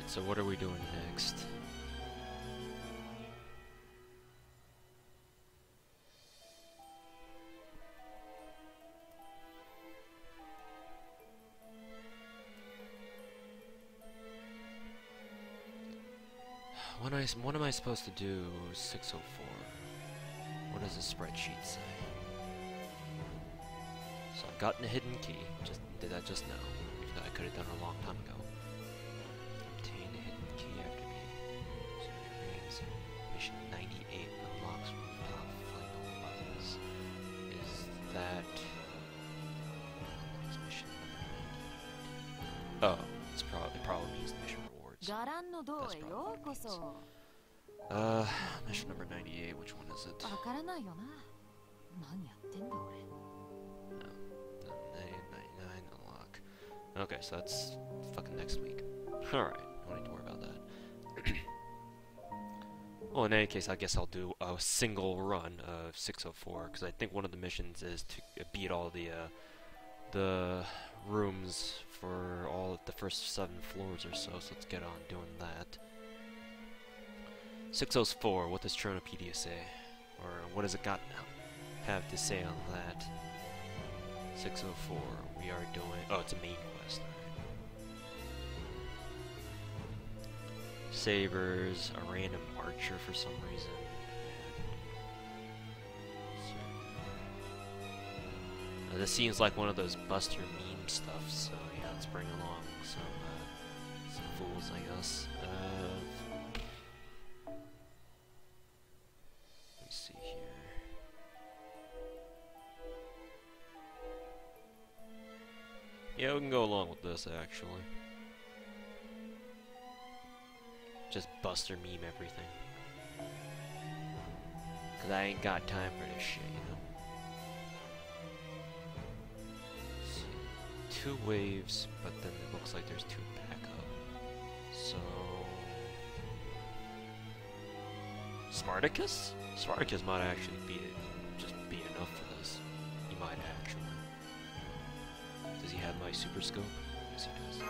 So what are we doing next? What am I supposed to do? 604. What does the spreadsheet say? So I've gotten a hidden key. Just did that just now. Even though I could have done it a long time ago. Obtain a hidden key after being mission 98 unlocks final buttons. Is that mission number 90? Oh, it probably means the mission rewards. That's probably what it means. Mission number 98, which one is it? No, 99 unlock. Okay, so that's fucking next week. Alright, don't need to worry about that. Well, in any case, I guess I'll do a single run of 604, because I think one of the missions is to beat all the rooms for all of the first 7 floors or so, so let's get on doing that. 604, what does Tronopedia say? Or what does it got now? Have to say on that. 604, we are doing... Oh, it's a main quest. Sabers, a random archer for some reason. This seems like one of those Buster meme stuff, so yeah, let's bring along some fools, I guess. Let me see here. Yeah, we can go along with this, actually. Just Buster meme everything. Cause I ain't got time for this shit, you know? 2 waves, but then it looks like there's 2 backup. So... Spartacus? Spartacus might actually just be enough for this. He might actually. Does he have my super scope? Yes, he does.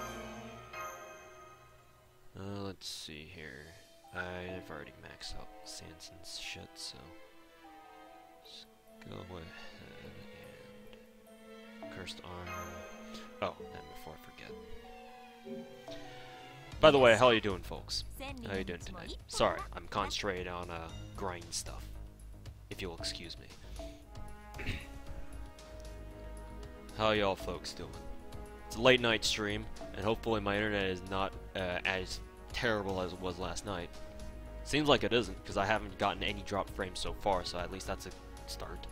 Let's see here. I've already maxed out Sanson's shit, so... Let's go ahead and... Cursed Arm... Oh, and before I forget. By the way, how are you doing, folks? How are you doing tonight? Sorry, I'm concentrated on grind stuff. If you'll excuse me. How y'all folks doing? It's a late night stream, and hopefully my internet is not as terrible as it was last night. Seems like it isn't, because I haven't gotten any drop frames so far, so at least that's a start.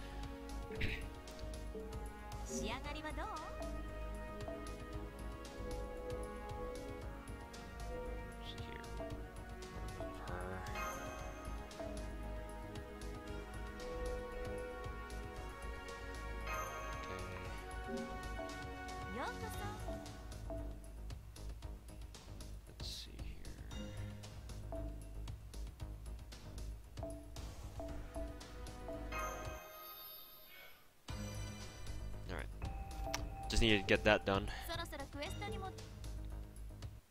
Just need to get that done.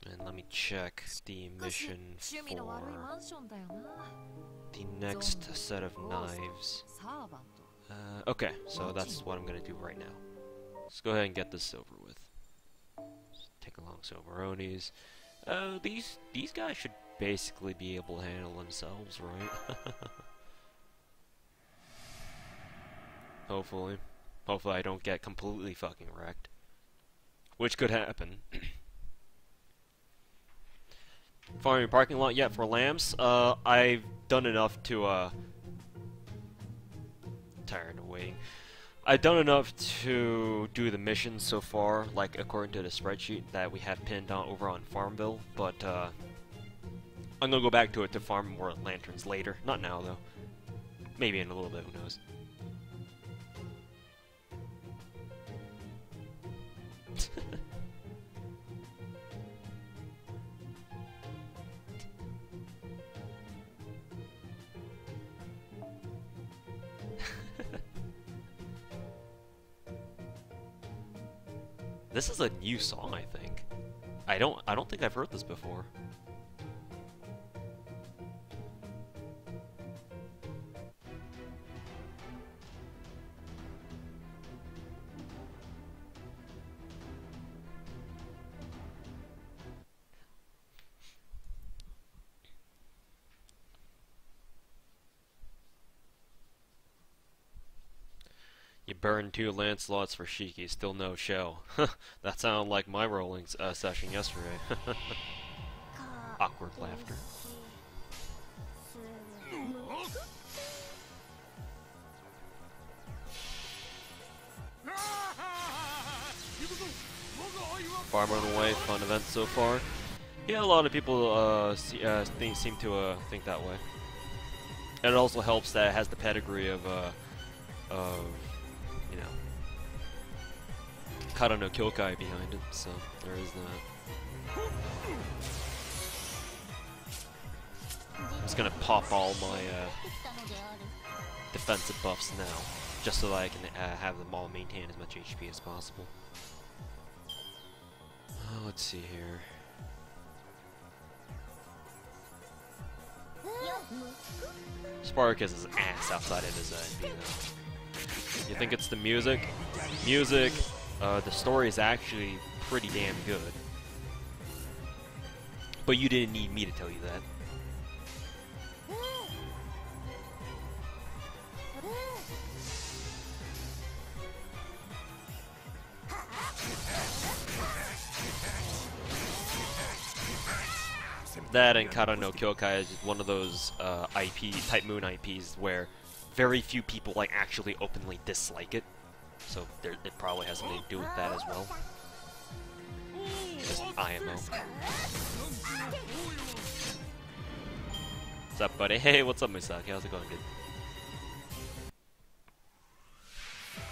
And let me check the mission for the next set of knives. Okay, so that's what I'm gonna do right now. Let's go ahead and get this over with. Just take along Silveronis. These guys should basically be able to handle themselves, right? Hopefully. Hopefully I don't get completely fucking wrecked. Which could happen. Farming parking lot yet for lambs? I've done enough to, tired of waiting. I've done enough to do the missions so far, like according to the spreadsheet that we have pinned on over on Farmville, but, I'm gonna go back to it to farm more lanterns later. Not now, though. Maybe in a little bit, who knows. This is a new song, I think. I don't think I've heard this before. You burned 2 Lancelots for Shiki, still no show. That sounded like my rolling session yesterday. Awkward laughter. Far more away, fun event so far. Yeah, a lot of people seem to think that way. And it also helps that it has the pedigree of you know, Kara no Kyokai behind it, so there is that. I'm just gonna pop all my defensive buffs now, just so that I can have them all maintain as much HP as possible. Let's see here. Spark is his ass outside of his NP though. You think it's the music? Music, the story is actually pretty damn good. But you didn't need me to tell you that. That and Kara no Kyokai is one of those Type Moon IPs where very few people like actually openly dislike it. So it probably has something to do with that as well. Just IMO. What's up, buddy? Hey, what's up, Misaki? How's it going, dude?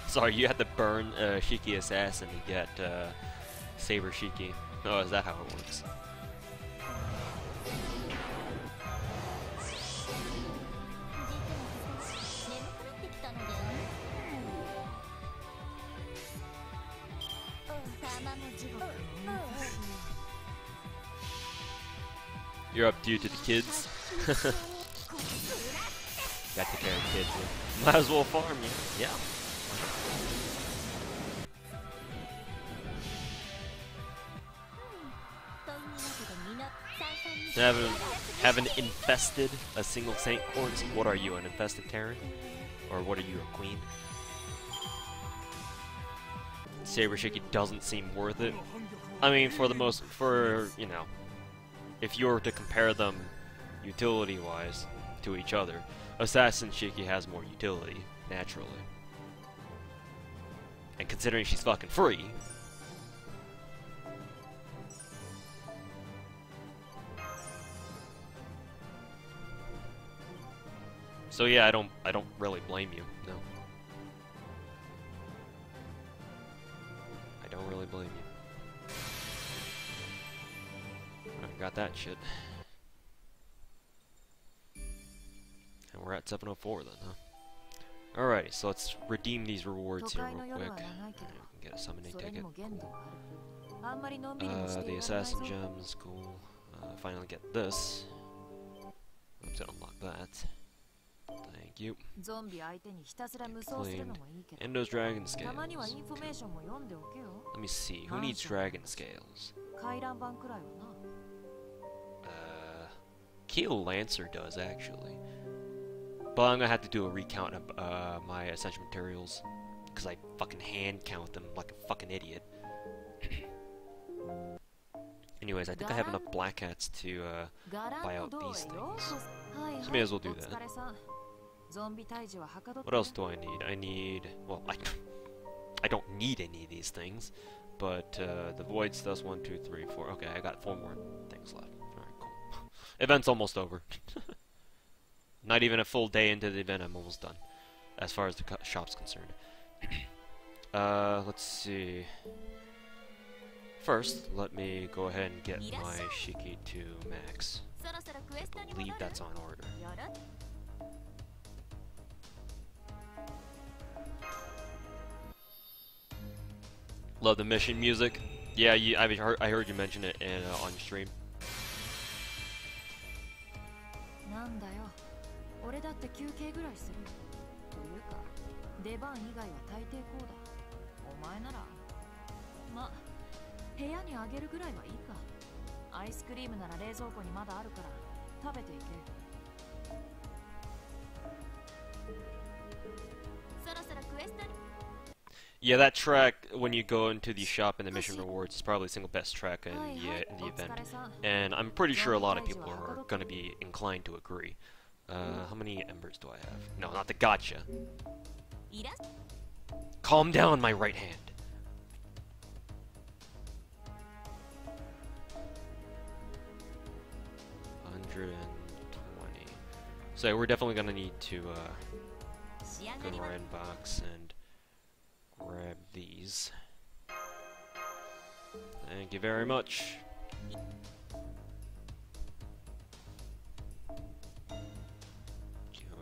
Sorry, you had to burn Shiki Assassin to get Saber Shiki. Oh, is that how it works? You're up due to the kids. Got to take care of the kids. Yeah. Might as well farm, yeah. Haven't infested a single Saint Quartz. What are you, an infested Terran? Or what are you, a queen? Saber Shiki doesn't seem worth it. I mean, you know, if you were to compare them utility-wise to each other, Assassin Shiki has more utility, naturally. And considering she's fucking free, so yeah, I don't really blame you. No, I don't really blame you. I got that shit. And we're at 704 then, huh? Alrighty, so let's redeem these rewards here real quick. We can get a summoning ticket. Cool. The assassin gems, cool. Finally get this. Let's unlock that. Thank you. Claimed. Endo's dragon scales. Okay. Let me see. Who needs dragon scales? Keel Lancer does, actually. But I'm gonna have to do a recount of my essential materials, because I fucking hand count them like a fucking idiot. Anyways, I think I have enough black hats to buy out these things. So may as well do that. What else do I need? Well, I don't need any of these things, but the void stuff's 1, 2, 3, 4. Okay, I got 4 more things left. Alright, cool. Event's almost over. Not even a full day into the event, I'm almost done, as far as the shop's concerned. Let's see. First, let me go ahead and get my Shiki to max. I believe that's on order. Love the mission music. Yeah, I heard you mention it on your stream. Yeah, that track, when you go into the shop and the mission rewards, is probably the single best track in the event. And I'm pretty sure a lot of people are going to be inclined to agree. How many embers do I have? No, not the gotcha. Calm down, my right hand. So we're definitely going to need to go to our inbox and grab these. Thank you very much. Go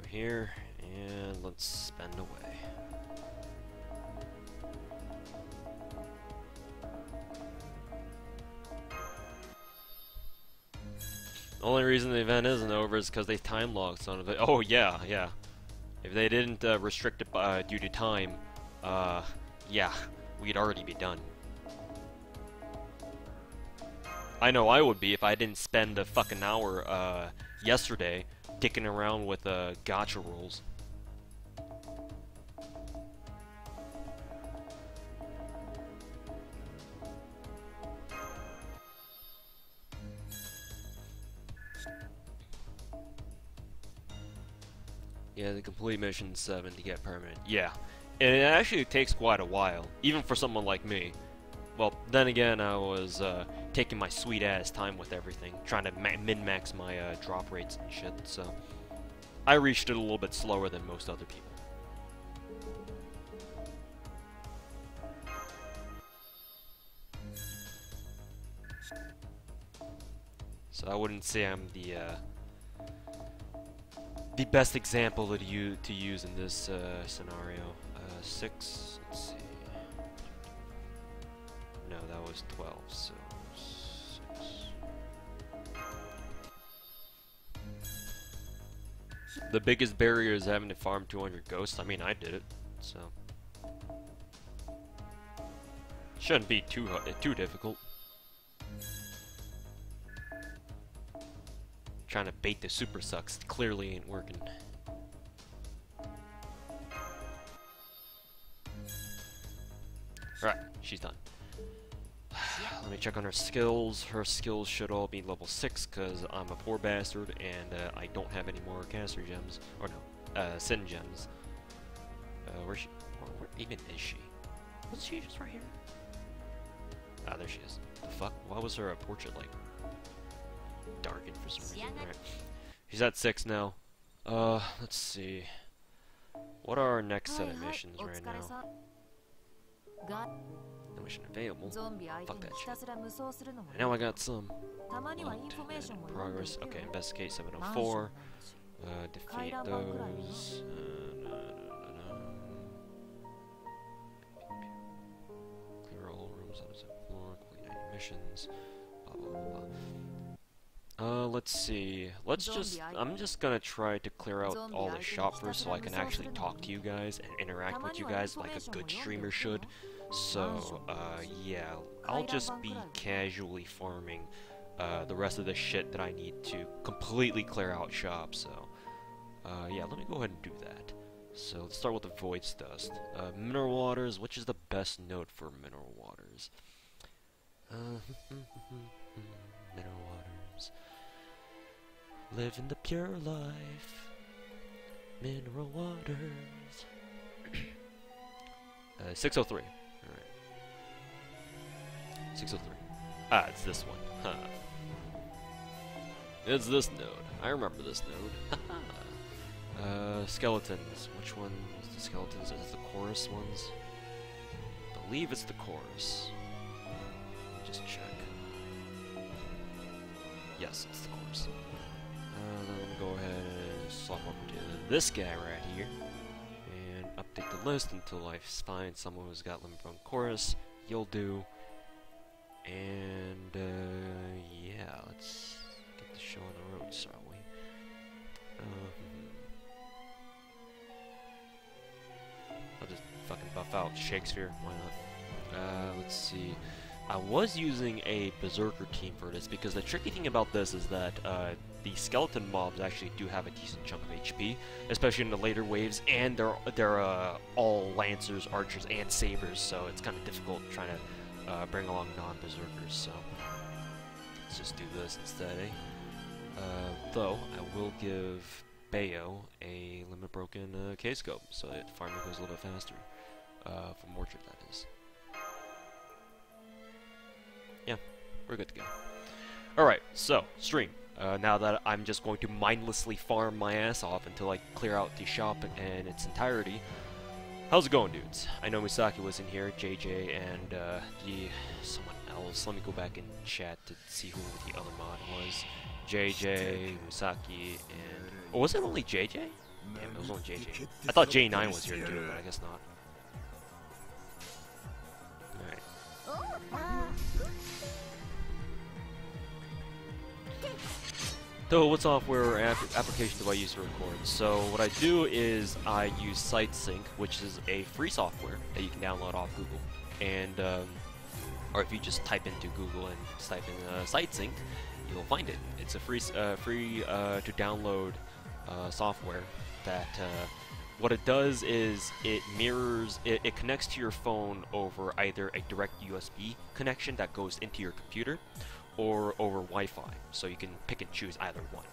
here, and let's spend away. The only reason the event isn't over is because they time logged some of it. Oh yeah, yeah. If they didn't restrict it due to time, yeah, we'd already be done. I know I would be if I didn't spend a fucking hour yesterday dicking around with gotcha rolls. Yeah, the complete mission 7 to get permanent. Yeah, and it actually takes quite a while, even for someone like me. Well, then again, I was taking my sweet ass time with everything, trying to min-max my drop rates and shit, so I reached it a little bit slower than most other people. So I wouldn't say I'm the best example to use in this scenario. 6, let's see. No, that was 12, so 6. The biggest barrier is having to farm 200 ghosts. I mean, I did it, so shouldn't be too difficult. Trying to bait the super sucks clearly ain't working. Right, she's done. Let me check on her skills. Her skills should all be level 6 because I'm a poor bastard and I don't have any more caster gems. Or no, sin gems. Where even is she? Was she just right here? Ah, there she is. The fuck? Why was her portrait like darkened for some reason? Alright. She's at 6 now. Let's see. What are our next set of missions right now? No mission available. Fuck that shit. And now I got some. Progress. Okay, investigate 704. Defeat those. Clear all rooms on the floor. Complete any missions. Blah blah blah blah. Let's see. I'm just gonna try to clear out all the shop first so I can actually talk to you guys and interact with you guys like a good streamer should. So, yeah, I'll just be casually farming the rest of the shit that I need to completely clear out shop, so, yeah, let me go ahead and do that. So, let's start with the Void's Dust. Mineral Waters, which is the best node for Mineral Waters? Mineral Waters. Living the pure life. Mineral Waters. 603. Alright. 603. Ah, it's this one. Huh. It's this node. I remember this node. Skeletons. Which one is the skeletons? Is it the chorus ones? I believe it's the chorus. Just check. Yes, it's the chorus. Then let me go ahead and swap over to this guy right here. And update the list until I find someone who's got limit from chorus. You'll do. And, yeah, let's get the show on the road, shall we? I'll just fucking buff out Shakespeare, why not? Let's see. I was using a Berserker team for this because the tricky thing about this is that the skeleton mobs actually do have a decent chunk of HP, especially in the later waves, and they're all lancers, archers, and sabers, so it's kind of difficult trying to bring along non-berserkers. So let's just do this instead, eh? Though I will give Bayo a limit broken K-scope, so that farming goes a little bit faster. From Orchard, that is. Yeah, we're good to go. Alright, so, stream. Now that I'm just going to mindlessly farm my ass off until I clear out the shop in its entirety. How's it going, dudes? I know Misaki was in here, JJ, and someone else. Let me go back and chat to see who the other mod was. JJ, Misaki, and... Oh, was it only JJ? Damn, it was only JJ. I thought J9 was here too, but I guess not. So what software or application do I use to record? So what I do is I use SiteSync, which is a free software that you can download off Google. And, or if you just type into Google and just type in SiteSync, you'll find it. It's a free to download software that what it does is it mirrors, it connects to your phone over either a direct USB connection that goes into your computer, or over Wi-Fi, so you can pick and choose either one.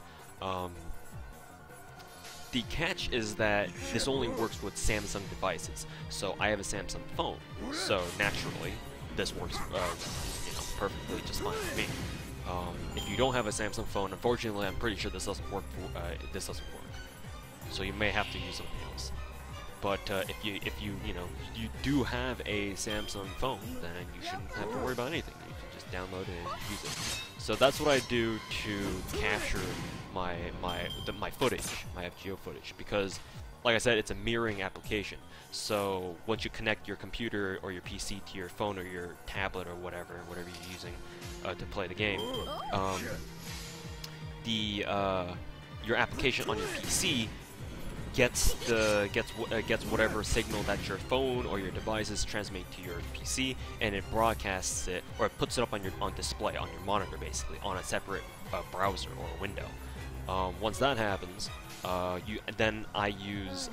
The catch is that this only works with Samsung devices, so I have a Samsung phone, so naturally this works perfectly just fine for me. If you don't have a Samsung phone, unfortunately I'm pretty sure this doesn't work. So you may have to use something else. But if you do have a Samsung phone, then you shouldn't have to worry about anything. You can just download it and use it. So that's what I do to capture my footage, my FGO footage, because, like I said, it's a mirroring application. So once you connect your computer or your PC to your phone or your tablet or whatever you're using to play the game, your application on your PC gets whatever signal that your phone or your devices transmit to your PC, and it broadcasts it, or it puts it up on display on your monitor, basically on a separate browser or a window. Once that happens, then I use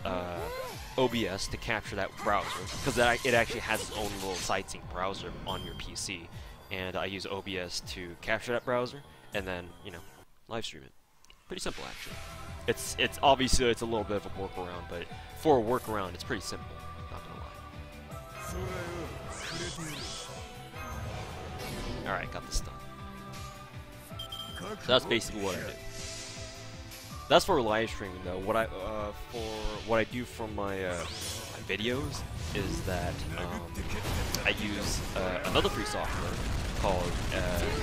OBS to capture that browser, because it actually has its own little sightseeing browser on your PC, and I use OBS to capture that browser and then live stream it. Pretty simple, actually. It's obviously it's a little bit of a workaround, but for a workaround, it's pretty simple. Not gonna lie. All right, got this done. So that's basically what I do. That's for live streaming, though. What I do for my videos is that I use another free software called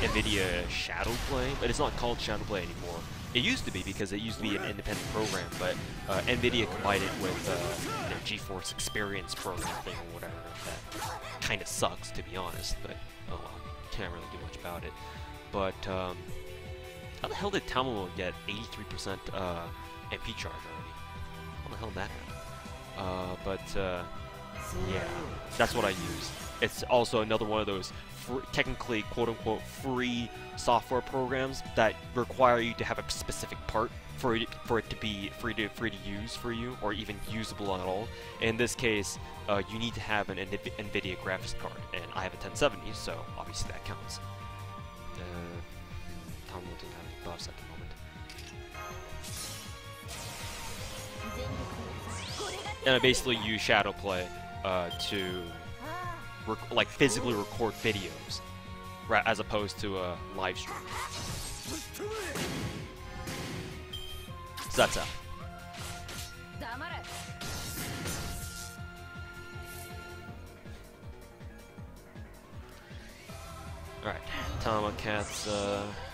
NVIDIA Shadowplay, but it's not called Shadowplay anymore. It used to be, because it used to be an independent program, but NVIDIA combined it with their GeForce Experience program thing or whatever. That kind of sucks, to be honest, but oh well, can't really do much about it. But how the hell did Tamamo get 83% MP charge already? How the hell did that happen? Yeah, that's what I use. It's also another one of those technically quote-unquote free software programs that require you to have a specific part for it to be free to use for you, or even usable at all. In this case, you need to have an NVIDIA graphics card, and I have a 1070, so obviously that counts. Tom didn't have any buffs at the moment. And I basically use Shadowplay to physically record videos, as opposed to a live stream. So that's how. Alright, Tamakat's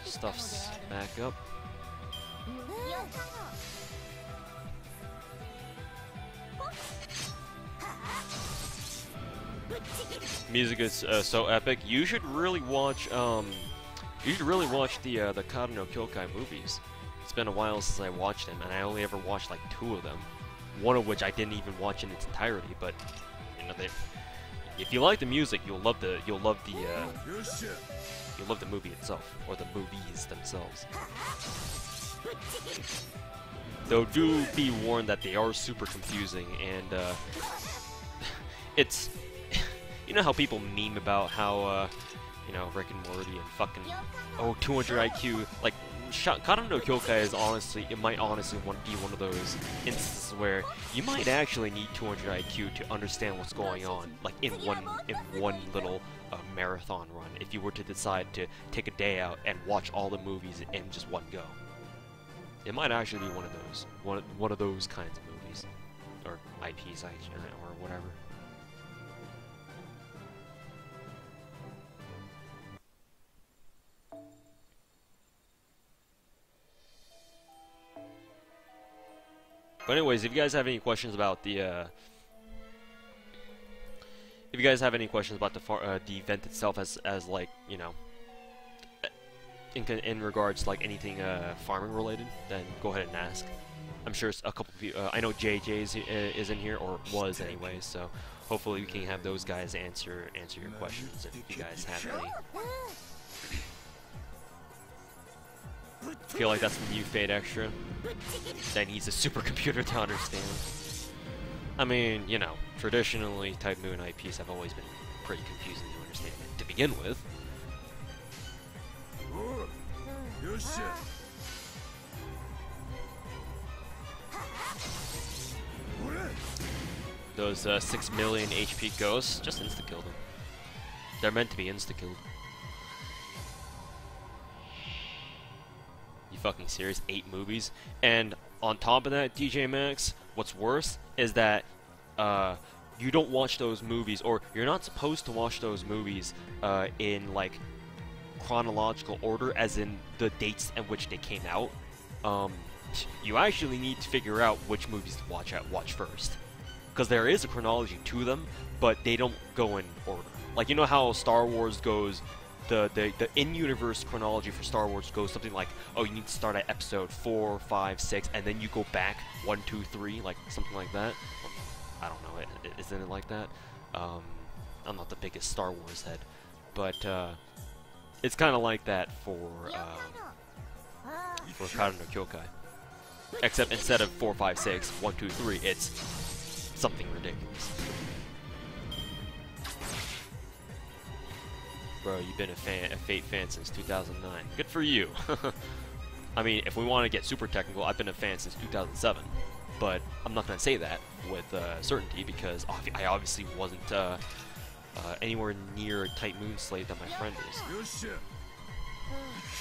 stuff's back up. Music is so epic. You should really watch the Kara no Kyokai movies. It's been a while since I watched them, and I only ever watched like 2 of them. One of which I didn't even watch in its entirety, but if you like the music, you'll love the movie itself, or the movies themselves. Though do be warned that they are super confusing, and it's you know how people meme about how you know, Rick and Morty and fucking 200 IQ, like Kata no Kyokai is honestly, it might honestly be one of those instances where you might actually need 200 IQ to understand what's going on, like in one little marathon run, if you were to decide to take a day out and watch all the movies in just one go. It might actually be one of those kinds of movies, or IPs, or whatever. But anyways, if you guys have any questions about the the event itself, as like, you know, in regards to like anything farming related, then go ahead and ask. I'm sure a couple of people. I know JJ is in here, or was anyway. So hopefully we can have those guys answer your questions if you guys have any. Feel like that's the new Fate Extra. That needs a supercomputer to understand. I mean, you know, traditionally Type Moon IPs have always been pretty confusing to understand to begin with. Those 6 million HP ghosts, just insta-kill them. They're meant to be insta-killed. Fucking serious? 8 movies, and on top of that, DJ Max, what's worse is that you don't watch those movies, or you're not supposed to watch those movies in like chronological order, as in the dates at which they came out. You actually need to figure out which movies to watch first, because there is a chronology to them, but they don't go in order. Like, you know how Star Wars goes. The in-universe chronology for Star Wars goes something like, oh, you need to start at episode 4, 5, 6, and then you go back 1, 2, 3, like something like that. I don't know, isn't it like that? I'm not the biggest Star Wars head, but it's kind of like that for Kata no Kyokai. Except instead of 4, 5, 6, 1, 2, 3, it's something ridiculous. Bro, you've been a Fate fan since 2009. Good for you. I mean, if we want to get super technical, I've been a fan since 2007. But I'm not going to say that with certainty, because I obviously wasn't anywhere near a Type Moon slave that my friend is.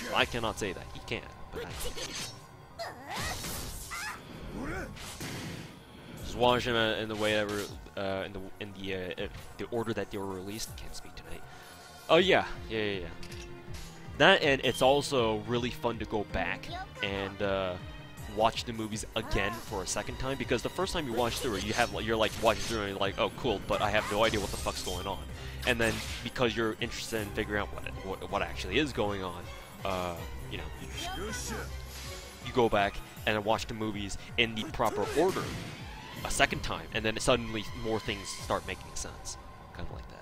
Well, I cannot say that. He can, but I can't. Just watch them in the way that in the order that they were released. Can't speak tonight. Oh yeah. That, and it's also really fun to go back and watch the movies again for a second time, because the first time you watch through it, you're like watching through it and you're like, oh cool, but I have no idea what the fuck's going on. And then because you're interested in figuring out what actually is going on, you know, you go back and watch the movies in the proper order a second time, and then suddenly more things start making sense, kind of like that.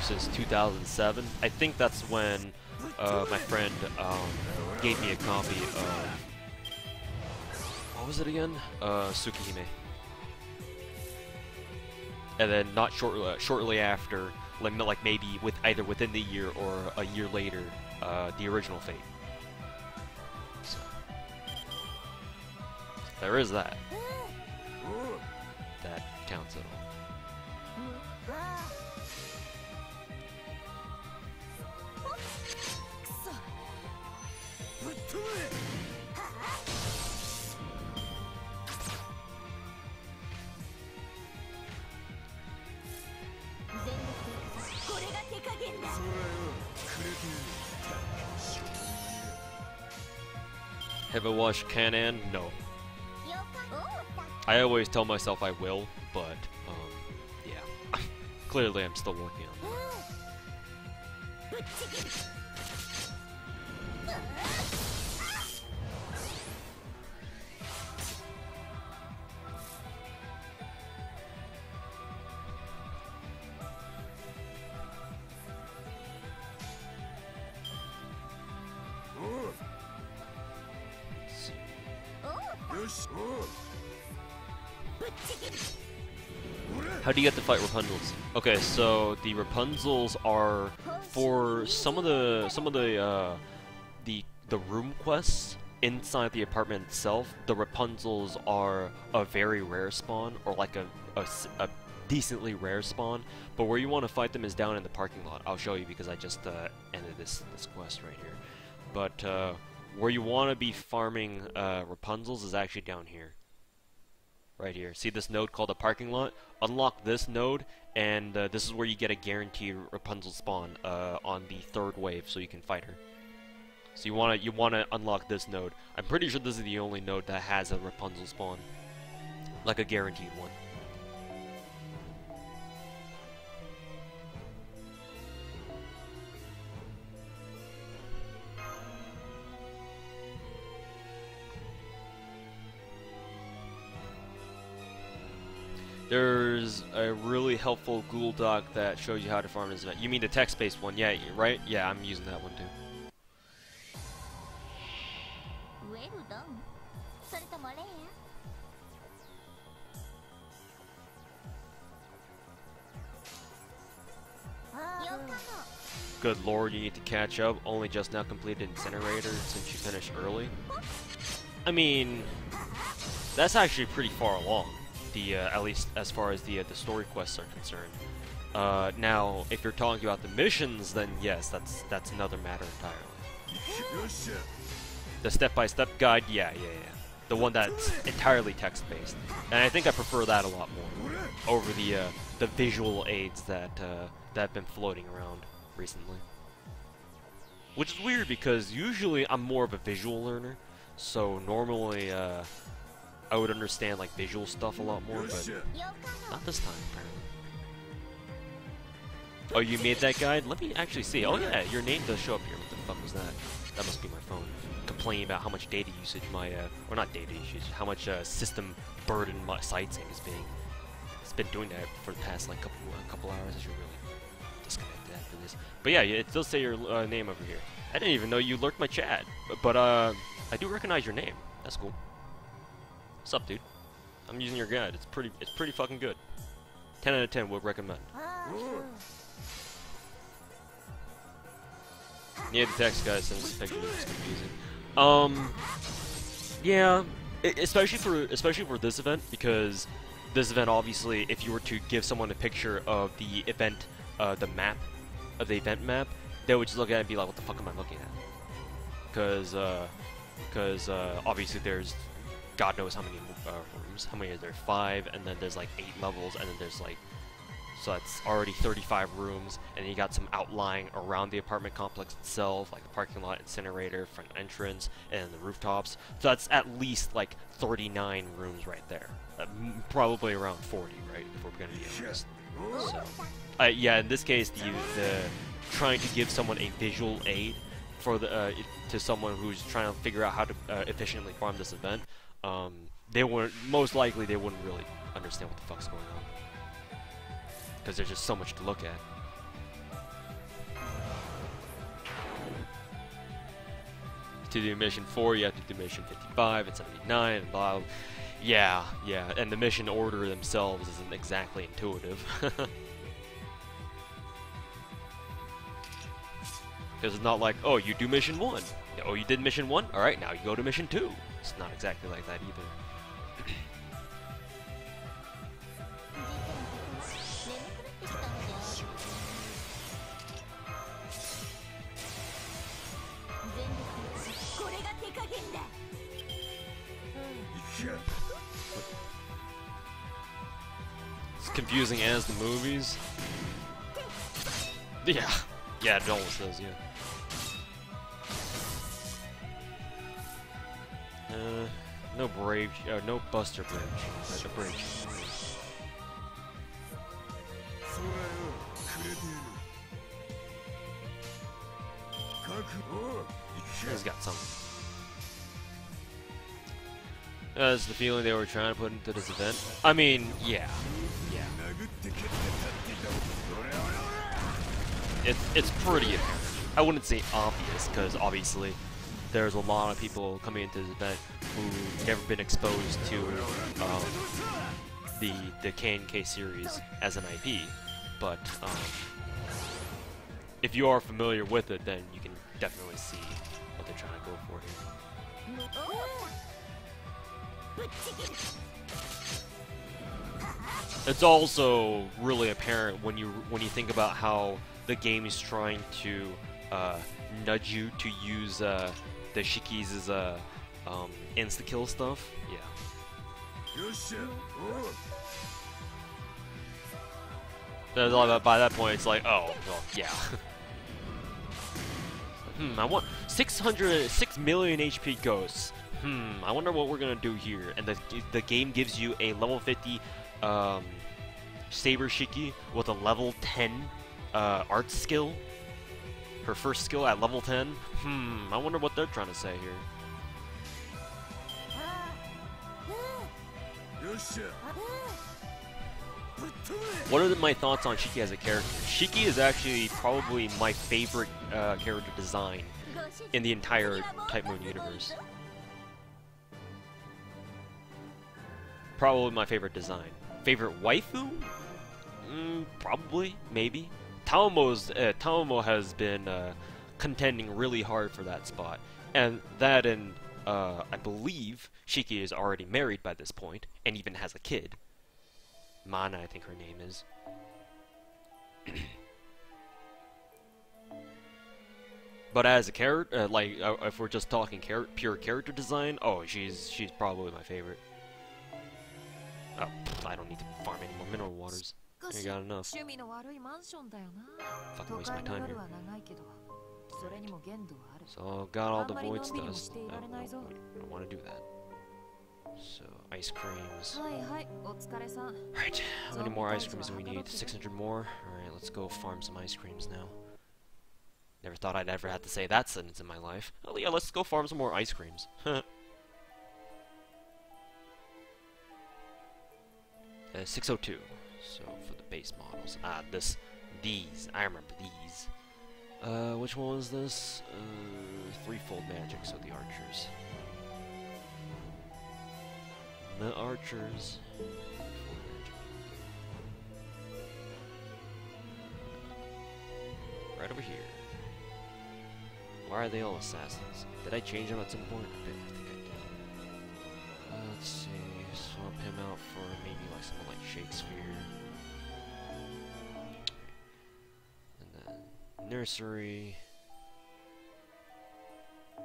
Since 2007. I think that's when my friend gave me a copy of, what was it again? Tsukihime. And then not shortly after, like maybe either within the year or a year later, the original Fate. So, there is that. That counts at all. Have I watched Kanan? No. I always tell myself I will, but, yeah. Clearly I'm still working on that. How do you get to fight Rapunzels? Okay, so the Rapunzels are for some of the room quests inside the apartment itself. The Rapunzels are a very rare spawn, or like a decently rare spawn. But where you want to fight them is down in the parking lot. I'll show you because I just ended this quest right here. But where you want to be farming Rapunzels is actually down here. Right here. See this node called the parking lot? Unlock this node, and this is where you get a guaranteed Rapunzel spawn on the 3rd wave, so you can fight her. So you wanna unlock this node. I'm pretty sure this is the only node that has a Rapunzel spawn, like a guaranteed one. There's a really helpful Google Doc that shows you how to farm this event. You mean the text-based one? Yeah, right? Yeah, I'm using that one too. Good lord, you need to catch up. Only just now completed Incinerator since you finished early. I mean, that's actually pretty far along. At least as far as the story quests are concerned. Now, if you're talking about the missions, then yes, that's another matter entirely. The step-by-step guide, yeah. The one that's entirely text-based, and I think I prefer that a lot more over the visual aids that have been floating around recently. Which is weird because usually I'm more of a visual learner, so normally I would understand like visual stuff a lot more, but not this time apparently. Oh, you made that guide? Let me actually see. Oh yeah, your name does show up here. What the fuck was that? That must be my phone complaining about how much data usage my or not data usage, how much system burden my sightseeing is being. It's been doing that for the past like couple hours. I should really disconnect after this. But yeah, it does say your name over here. I didn't even know you lurked my chat, but I do recognize your name. That's cool. What's up, dude? I'm using your guide. It's pretty fucking good. 10 out of 10 would recommend. Yeah, the text guy sends this picture. It's confusing. Yeah, especially for this event, because this event obviously, if you were to give someone a picture of the event, the event map, they would just look at it and be like, "What the fuck am I looking at?" Because obviously there's God knows how many rooms. How many are there? 5, and then there's like 8 levels, and then there's like, so that's already 35 rooms, and then you got some outlying around the apartment complex itself, like the parking lot, incinerator, front entrance, and the rooftops. So that's at least like 39 rooms right there. Probably around 40, right? If we're gonna be honest. So, yeah, in this case, the trying to give someone a visual aid for the to someone who's trying to figure out how to efficiently farm this event. They wouldn't, most likely they wouldn't really understand what the fuck's going on, because there's just so much to look at. To do mission 4, you have to do mission 55 and 79 and blah. Yeah, and the mission order themselves isn't exactly intuitive. Because it's not like, oh, you do mission 1. Oh, you did mission 1? Alright, now you go to mission 2. It's not exactly like that either. It's confusing as the movies. Yeah, it almost does, yeah. No brave, no Buster Bridge. The bridge. He's got something. That's the feeling they were trying to put into this event. I mean, yeah. It's pretty apparent. I wouldn't say obvious, because obviously there's a lot of people coming into this event who've never been exposed to the K&K series as an IP. But if you are familiar with it, then you can definitely see what they're trying to go for here. It's also really apparent when you think about how the game is trying to nudge you to use the Shikis as insta-kill stuff. Yeah. By that point, it's like, oh, well, yeah. I want 6 million HP ghosts. I wonder what we're gonna do here. And the game gives you a level 50 Saber Shiki with a level 10 art skill. Her first skill at level 10. I wonder what they're trying to say here. What are my thoughts on Shiki as a character? Shiki is actually probably my favorite character design in the entire Type Moon universe. Probably my favorite design. Favorite waifu? Probably, maybe. Taomo has been contending really hard for that spot, and I believe Shiki is already married by this point, and even has a kid. Mana, I think her name is. But as a character, if we're just talking pure character design, oh, she's probably my favorite. Oh, I don't need to farm any more mineral waters. I got enough. Fucking waste my time here. Right. So, got all the void dust. I don't want to do that. So, ice creams. Right, how many more ice creams do we need? 600 more? Alright, let's go farm some ice creams now. Never thought I'd ever have to say that sentence in my life. Oh yeah, let's go farm some more ice creams. 602. So for the base models. These. I remember these. Which one was this? Threefold magic, so the archers. The archers. Right over here. Why are they all assassins? Did I change them at some point? I think I did. Let's see. Swap him out for maybe like someone like Shakespeare. And then nursery. Her,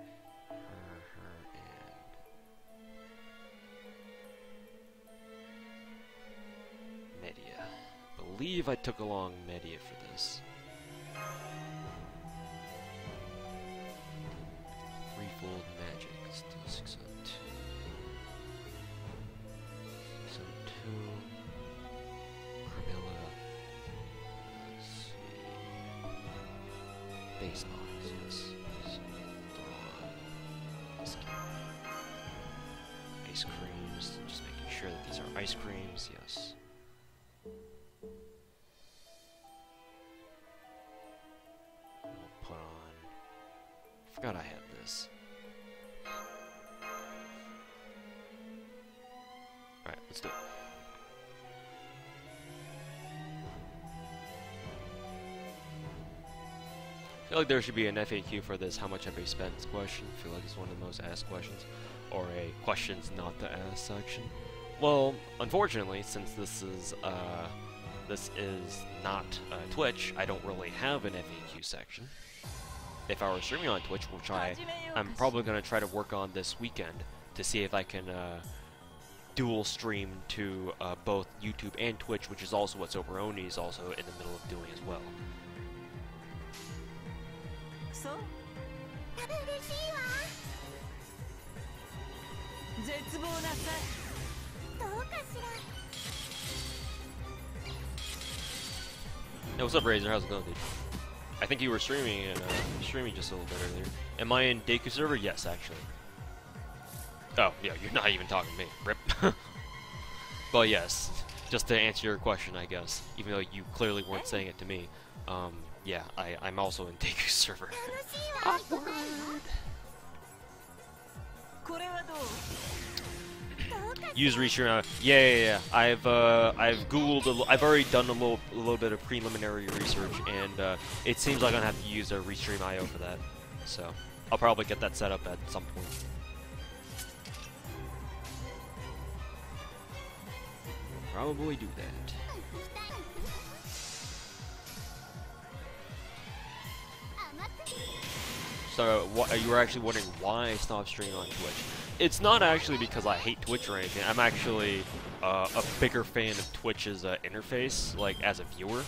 and Media. I believe I took along Media for this. Threefold magic. Let's do 602. 602. Carmilla. Let's see. Base models, yes. So, ice creams. Just making sure that these are ice creams, yes. We'll put on. Forgot I had this. Alright, let's do it. I feel like there should be an FAQ for this, how much have I spent question. I feel like it's one of the most asked questions. Or a questions not to ask section. Well, unfortunately, since this is not Twitch, I don't really have an FAQ section. If I were streaming on Twitch, which I'm probably going to try to work on this weekend to see if I can dual stream to both YouTube and Twitch, which is also what Soberoni is also in the middle of doing as well. Hey, what's up, Razor? How's it going, dude? I think you were streaming and streaming just a little bit earlier. Am I in Deku server? Yes, actually. Oh, yeah, you're not even talking to me. Rip. But yes, just to answer your question, I guess, even though you clearly weren't saying it to me, yeah, I'm also in Deku server. Awkward. Use restream. Yeah. I've googled. I've already done a little bit of preliminary research, and it seems like I'm gonna have to use a restream IO for that. So I'll probably get that set up at some point. Probably do that. So you were actually wondering why I stopped streaming on Twitch. It's not actually because I hate Twitch or anything. I'm actually a bigger fan of Twitch's interface, like as a viewer.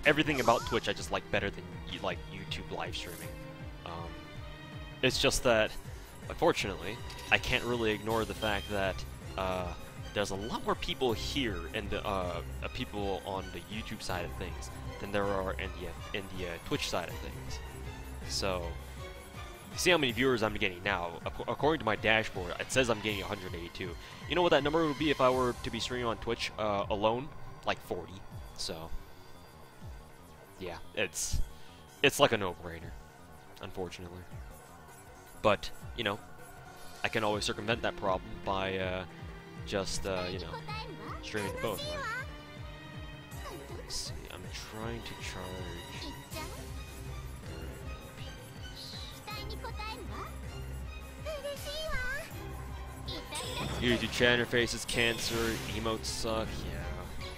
Everything about Twitch I just like better than like YouTube live streaming. It's just that, unfortunately, I can't really ignore the fact that there's a lot more people here and people on the YouTube side of things than there are in the Twitch side of things. So, you see how many viewers I'm getting now. According to my dashboard, it says I'm getting 182. You know what that number would be if I were to be streaming on Twitch alone? Like 40. So, yeah, it's like a no-brainer, unfortunately. But, you know, I can always circumvent that problem by just, you know, streaming both, right? Let's see, I'm trying to charge... YouTube chat interface is cancer, emotes suck, yeah.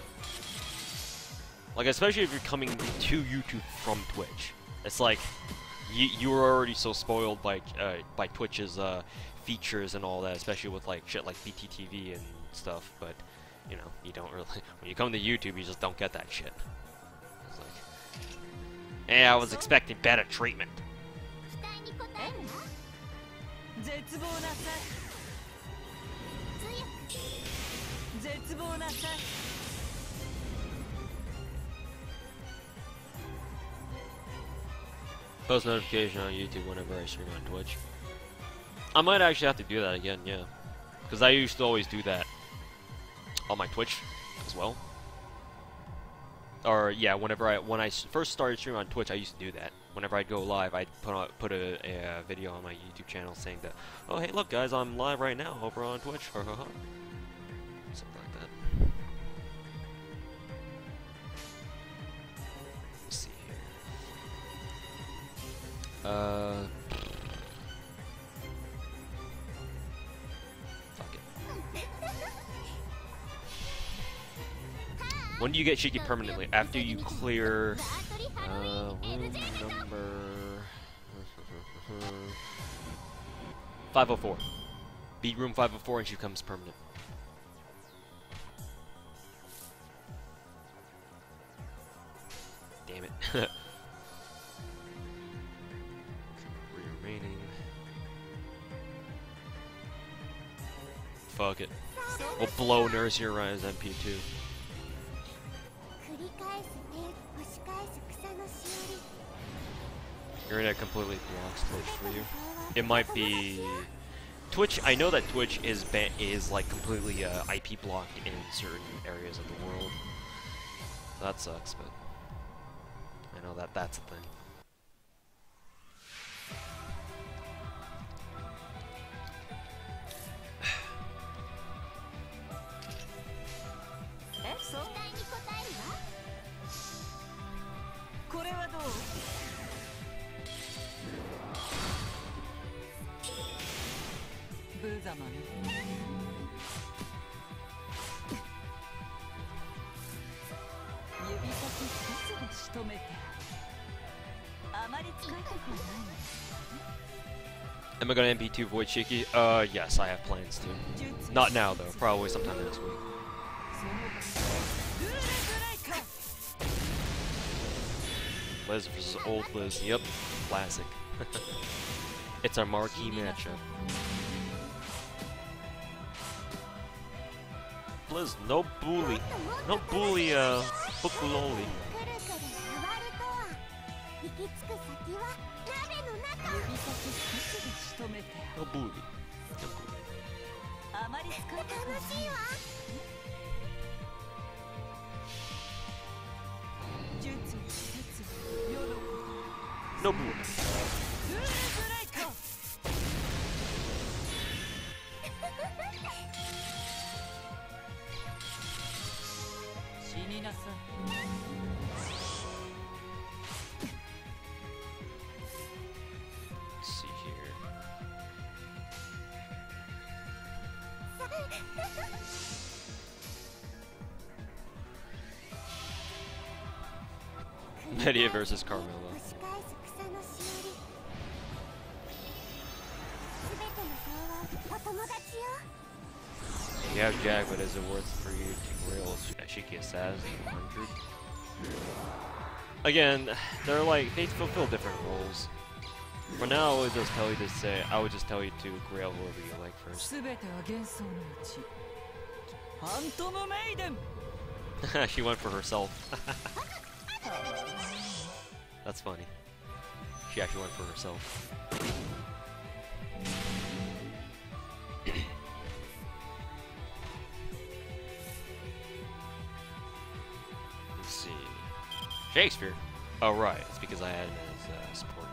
Like, especially if you're coming to YouTube from Twitch. It's like, you were already so spoiled by Twitch's features and all that, especially with like shit like BTTV and stuff, but you know, you don't really, when you come to YouTube, you just don't get that shit. It's like, hey, I was expecting better treatment. Post notification on YouTube whenever I stream on Twitch. I might actually have to do that again, yeah. Because I used to always do that on my Twitch as well. Or yeah, when I first started streaming on Twitch, I used to do that. Whenever I'd go live, I'd put a video on my YouTube channel saying that, oh hey, look guys, I'm live right now over on Twitch. Something like that. Let's see here. When do you get Shiki permanently? After you clear room number 504. Beat room 504 and she becomes permanent. Damn it. Remaining. Fuck it. We'll blow Nurse Uriah's MP2. Your internet completely blocks Twitch for you. It might be Twitch. I know that Twitch is like completely IP blocked in certain areas of the world. That sucks, but I know that that's a thing. Am I gonna MP2 Void Shiki? Yes, I have plans to. Not now though, probably sometime next week. Liz versus old Liz, yep, classic. It's our marquee matchup. Please, no bully. No bully, Bukuloli. No bully. No bully. No bully. Let's see here. Media versus Carmelo. You have Jag, but is it worth for you to rail Shiki Assassin 100? Again, they're like, they fulfill different roles. For now, I would just tell you to say, I would just tell you to grail whoever you like first. She went for herself. That's funny. She actually went for herself. Let's see. Shakespeare? Oh, right. It's because I had him as support.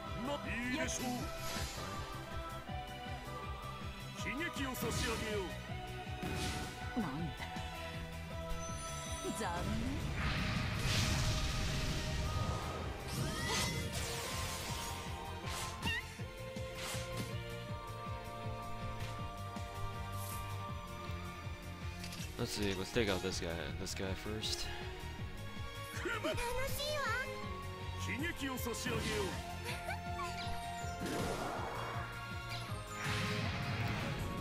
Let's see, let's take out this guy first.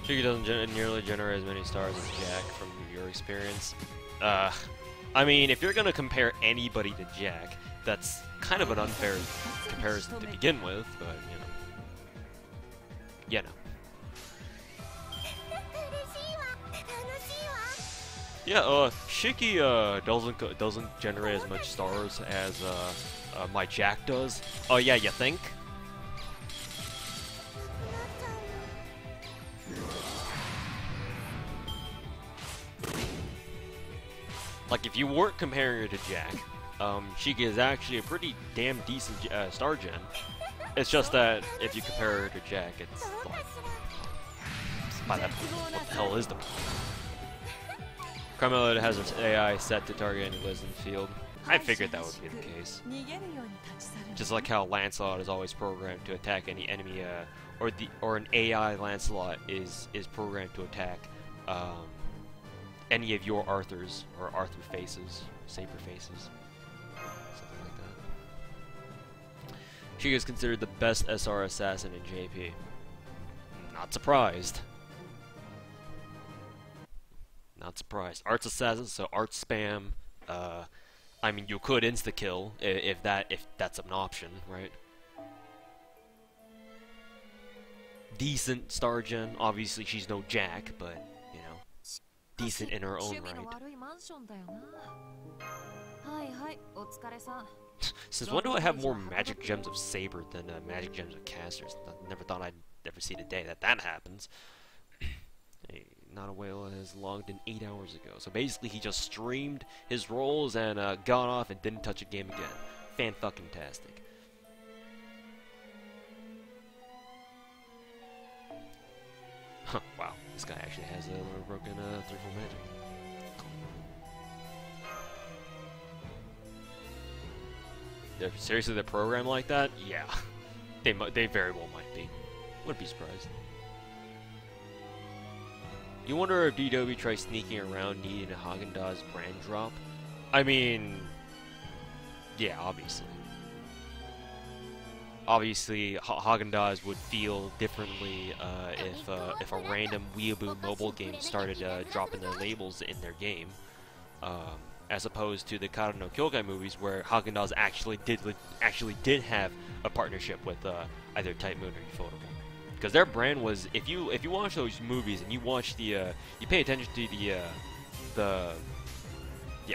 Shiki doesn't nearly generate as many stars as Jack from your experience. I mean, if you're gonna compare anybody to Jack, that's kind of an unfair comparison to begin with, but you know. Yeah, Shiki doesn't generate as much stars as my Jack does. Oh yeah, you think? Like, if you weren't comparing her to Jack, Shiki is actually a pretty damn decent star gen. It's just that if you compare her to Jack, it's like, by that point, what the hell is the point? Carmelo has its AI set to target any lives in the field. I figured that would be the case. Just like how Lancelot is always programmed to attack any enemy, or an AI Lancelot is programmed to attack any of your Arthurs or Arthur faces, saber faces, something like that. She is considered the best SR assassin in JP. Not surprised. Not surprised. Arts assassin, so art spam. I mean, you could insta kill if that's an option, right? Decent star gen. Obviously, she's no Jack, but you know, decent in her own right. Since when do I have more magic gems of Saber than magic gems of casters? I never thought I'd ever see the day that hapens. Hey, Not a Whale has logged in 8 hours ago. So basically, he just streamed his rolls and got off and didn't touch a game again. Fan-fucking-tastic. Huh, wow, this guy actually has a little broken threefold magic. Seriously, they're programmed like that? Yeah. They very well might be. Wouldn't be surprised. You wonder if DW tries sneaking around needing a Haagen-Dazs brand drop? I mean, yeah, obviously. Obviously, Haagen-Dazs would feel differently if a random Weeaboo mobile game started dropping their labels in their game, as opposed to the Kara no Kyokai movies where Haagen-Dazs actually did have a partnership with either Type Moon or Ufotable. because their brand was, if you watch those movies and you watch the you pay attention to the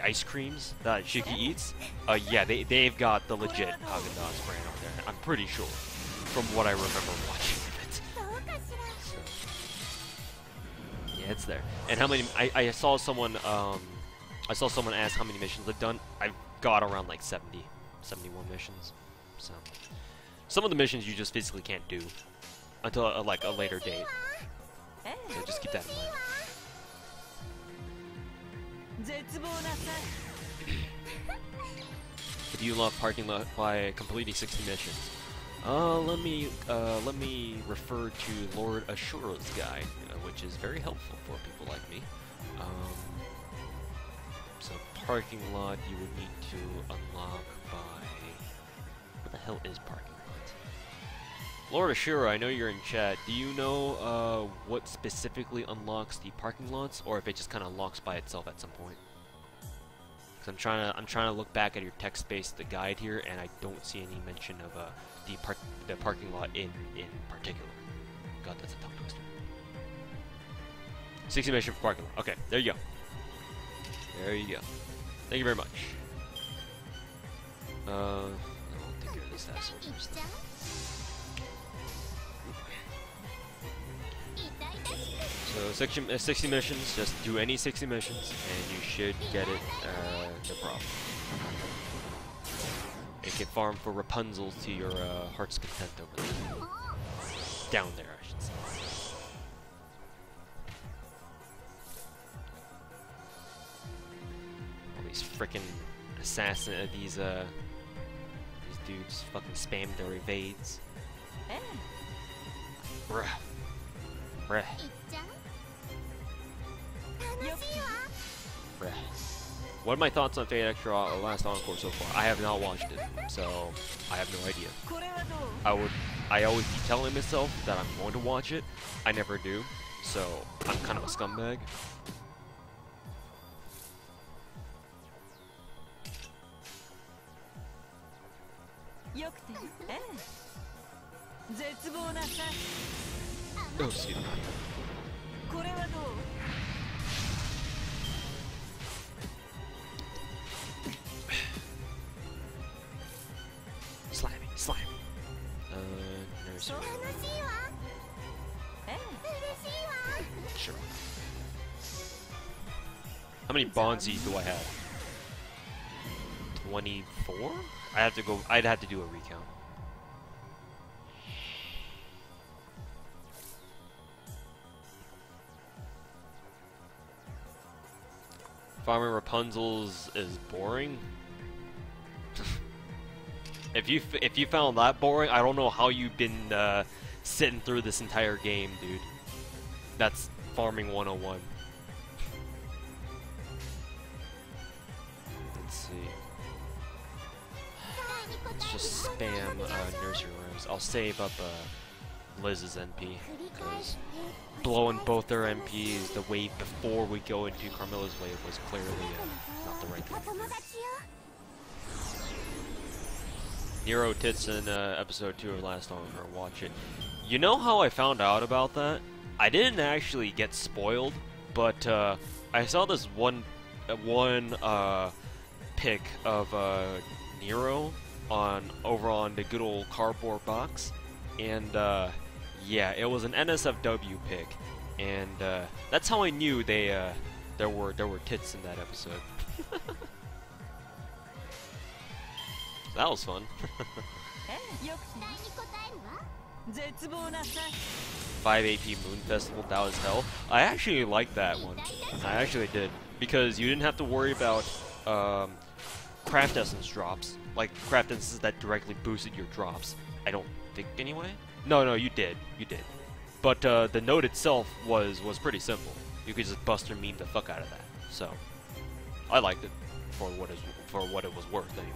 ice creams that Shiki eats, yeah, they've got the legit Haagen-Dazs brand on there. I'm pretty sure, from what I remember watching of it. So, yeah, it's there. And how many? I saw someone ask how many missions I've done. I've got around like 70, 71 missions. So some of the missions you just physically can't do until like a later date. So just keep that in mind. If you unlock parking lot by completing 60 missions, let me refer to Lord Ashura's guide, which is very helpful for people like me. So parking lot you would need to unlock by, where the hell is parking lot? Lord Ashura, I know you're in chat. Do you know what specifically unlocks the parking lots, or if it just kind of unlocks by itself at some point? Because I'm trying to look back at your text-based the guide here, and I don't see any mention of the parking lot in particular. God, that's a tongue twister. 60 mission for parking lot. Okay, there you go. There you go. Thank you very much. I'll take care of this asshole first. So 60 missions, just do any 60 missions, and you should get it, no problem. You can farm for Rapunzel to your heart's content over there. Down there, I should say. All these frickin' these dudes fucking spam their evades. Bruh. Bruh. Bruh. What are my thoughts on Fate Extra Last Encore so far? I have not watched it, so I have no idea. I always keep telling myself that I'm going to watch it. I never do, so I'm kind of a scumbag. Oh, excuse me. Slimy. Nursery. Sure. How many Bonzies do I have? 24? I'd have to do a recount. Farming Rapunzel's is boring. If you found that boring, I don't know how you've been sitting through this entire game, dude. That's farming 101. Let's see. Let's just spam nursery rooms. I'll save up Liz's NP, because blowing both their MPs the wave before we go into Carmilla's wave was clearly not the right thing to do. Nero tits in episode 2 of Last Encore. Watch it. You know how I found out about that? I didn't actually get spoiled, but I saw this one pic of Nero over on the good old cardboard box, and yeah, it was an NSFW pic, and that's how I knew there were tits in that episode. That was fun. 5 AP Moon Festival, that was hell. I actually liked that one. I actually did. Because you didn't have to worry about craft essence drops. Like craft essences that directly boosted your drops. I don't think anyway. No, you did. You did. But the node itself was pretty simple. You could just buster meme the fuck out of that. So I liked it for what it was worth anyway.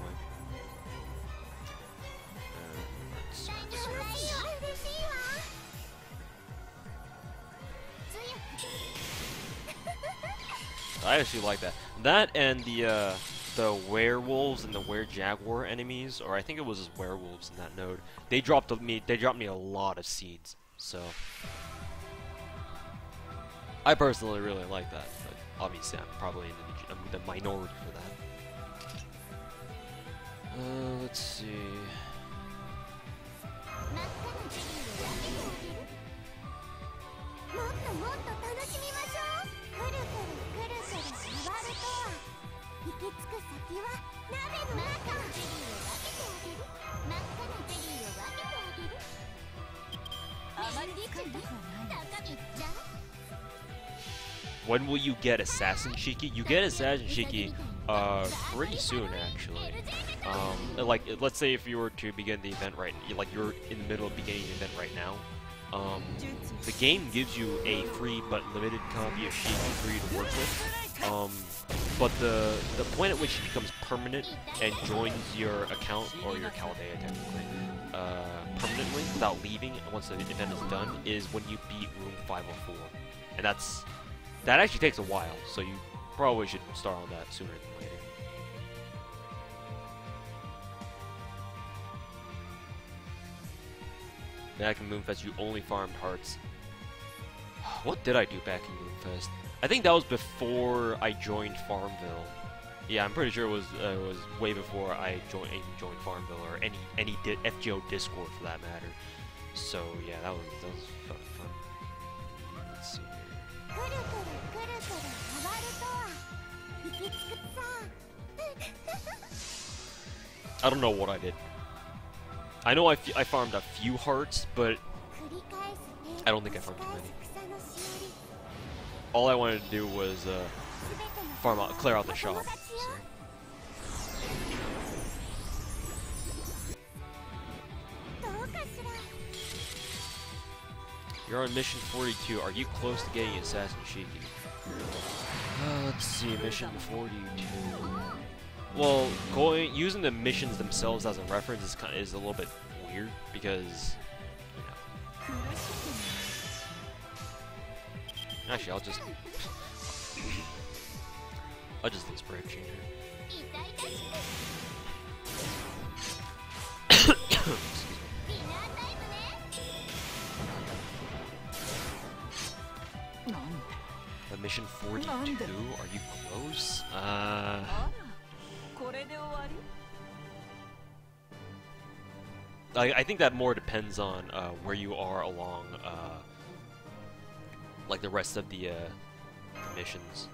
I actually like that. That and the werewolves and the were-jaguar enemies, or I think it was just werewolves in that node. They dropped me a lot of seeds. So I personally really like that, but obviously I'm probably in the minority for that. Let's see. When will you get Assassin Shiki? You get Assassin Shiki pretty soon, actually. Like, let's say if you were to begin the event right, like you're in the middle of beginning the event right now, the game gives you a free but limited copy of Shiki for you to work with. But the point at which it becomes permanent and joins your account, or your Chaldea technically, permanently without leaving once the event is done, is when you beat room 504. And that actually takes a while, so you probably should start on that sooner than later. Back in Moonfest, you only farmed hearts. What did I do back in Moonfest? I think that was before I joined Farmville. Yeah, I'm pretty sure it was way before I even joined Farmville, or any FGO Discord for that matter. So yeah, that was fun. Let's see here. I don't know what I did. I know I farmed a few hearts, but I don't think I farmed too many. All I wanted to do was clear out the shop. So. You're on mission 42. Are you close to getting Assassin Shiki? Let's see, mission 42. Well, using the missions themselves as a reference is a little bit weird because, you know. Actually, I'll just do spray changer. Mission 42? Are you close? I think that more depends on where you are along like the rest of the missions,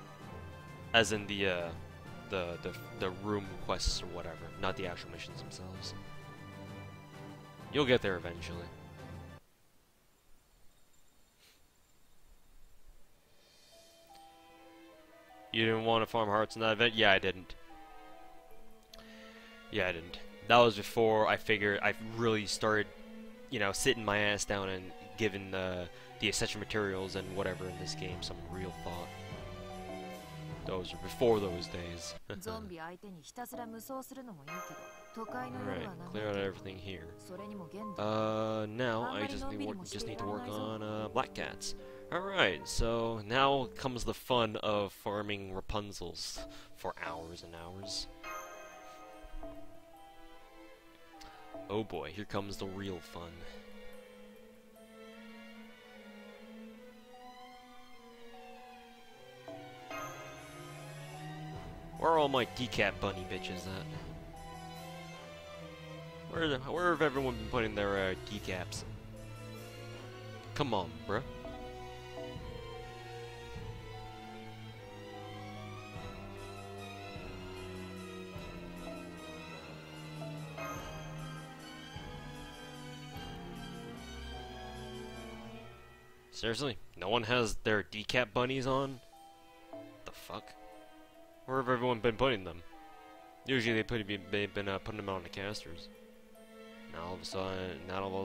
as in the room quests or whatever, not the actual missions themselves. You'll get there eventually. You didn't want to farm hearts in that event? Yeah, I didn't. Yeah, I didn't. That was before I figured I really started, you know, sitting my ass down and giving the essential materials and whatever in this game some real thought. Those are before those days. Alright, clear out everything here. Now I just need to work on Black Cats. Alright, so now comes the fun of farming Rapunzels for hours and hours. Oh boy, here comes the real fun. Where are all my decap bunny bitches at? Where have everyone been putting their decaps? Come on, bruh. Seriously? No one has their decap bunnies on? The fuck? Where have everyone been putting them? Usually they've been putting them on the casters. Now all of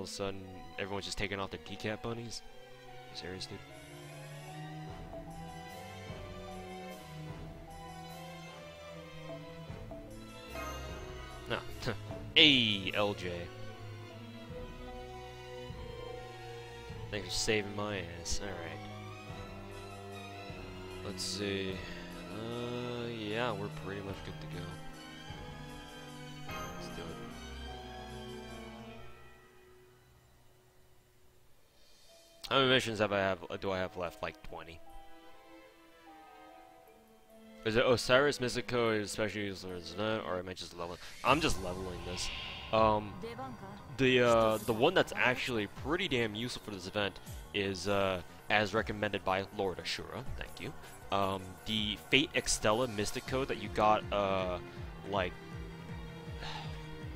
a sudden, everyone's just taking off their decap bunnies? You serious, dude? No. Hey, LJ. Thanks for saving my ass. Alright. Let's see. Yeah, we're pretty much good to go. Let's do it. How many missions do I have left? Like 20. Is it Osiris Mystico especially used for this event, or am I just leveling? I'm just leveling this. The one that's actually pretty damn useful for this event is as recommended by Lord Ashura. Thank you. The Fate Extella Mystico that you got like,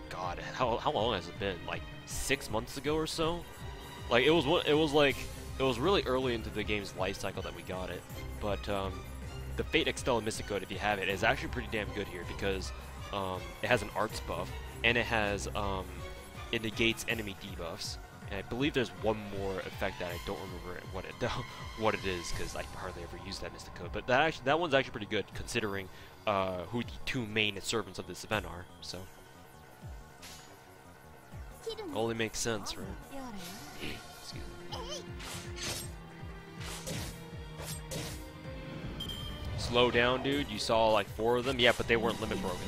God, how long has it been? Like 6 months ago or so. Like it was really early into the game's life cycle that we got it, but the Fate Extella Mystico, if you have it, is actually pretty damn good here because it has an arts buff and it has it negates enemy debuffs, and I believe there's one more effect that I don't remember what it is because I hardly ever use that Mystico. But that one's actually pretty good considering who the two main servants of this event are. So only makes sense, right? Excuse me. Slow down, dude. You saw like 4 of them. Yeah, but they weren't limit broken.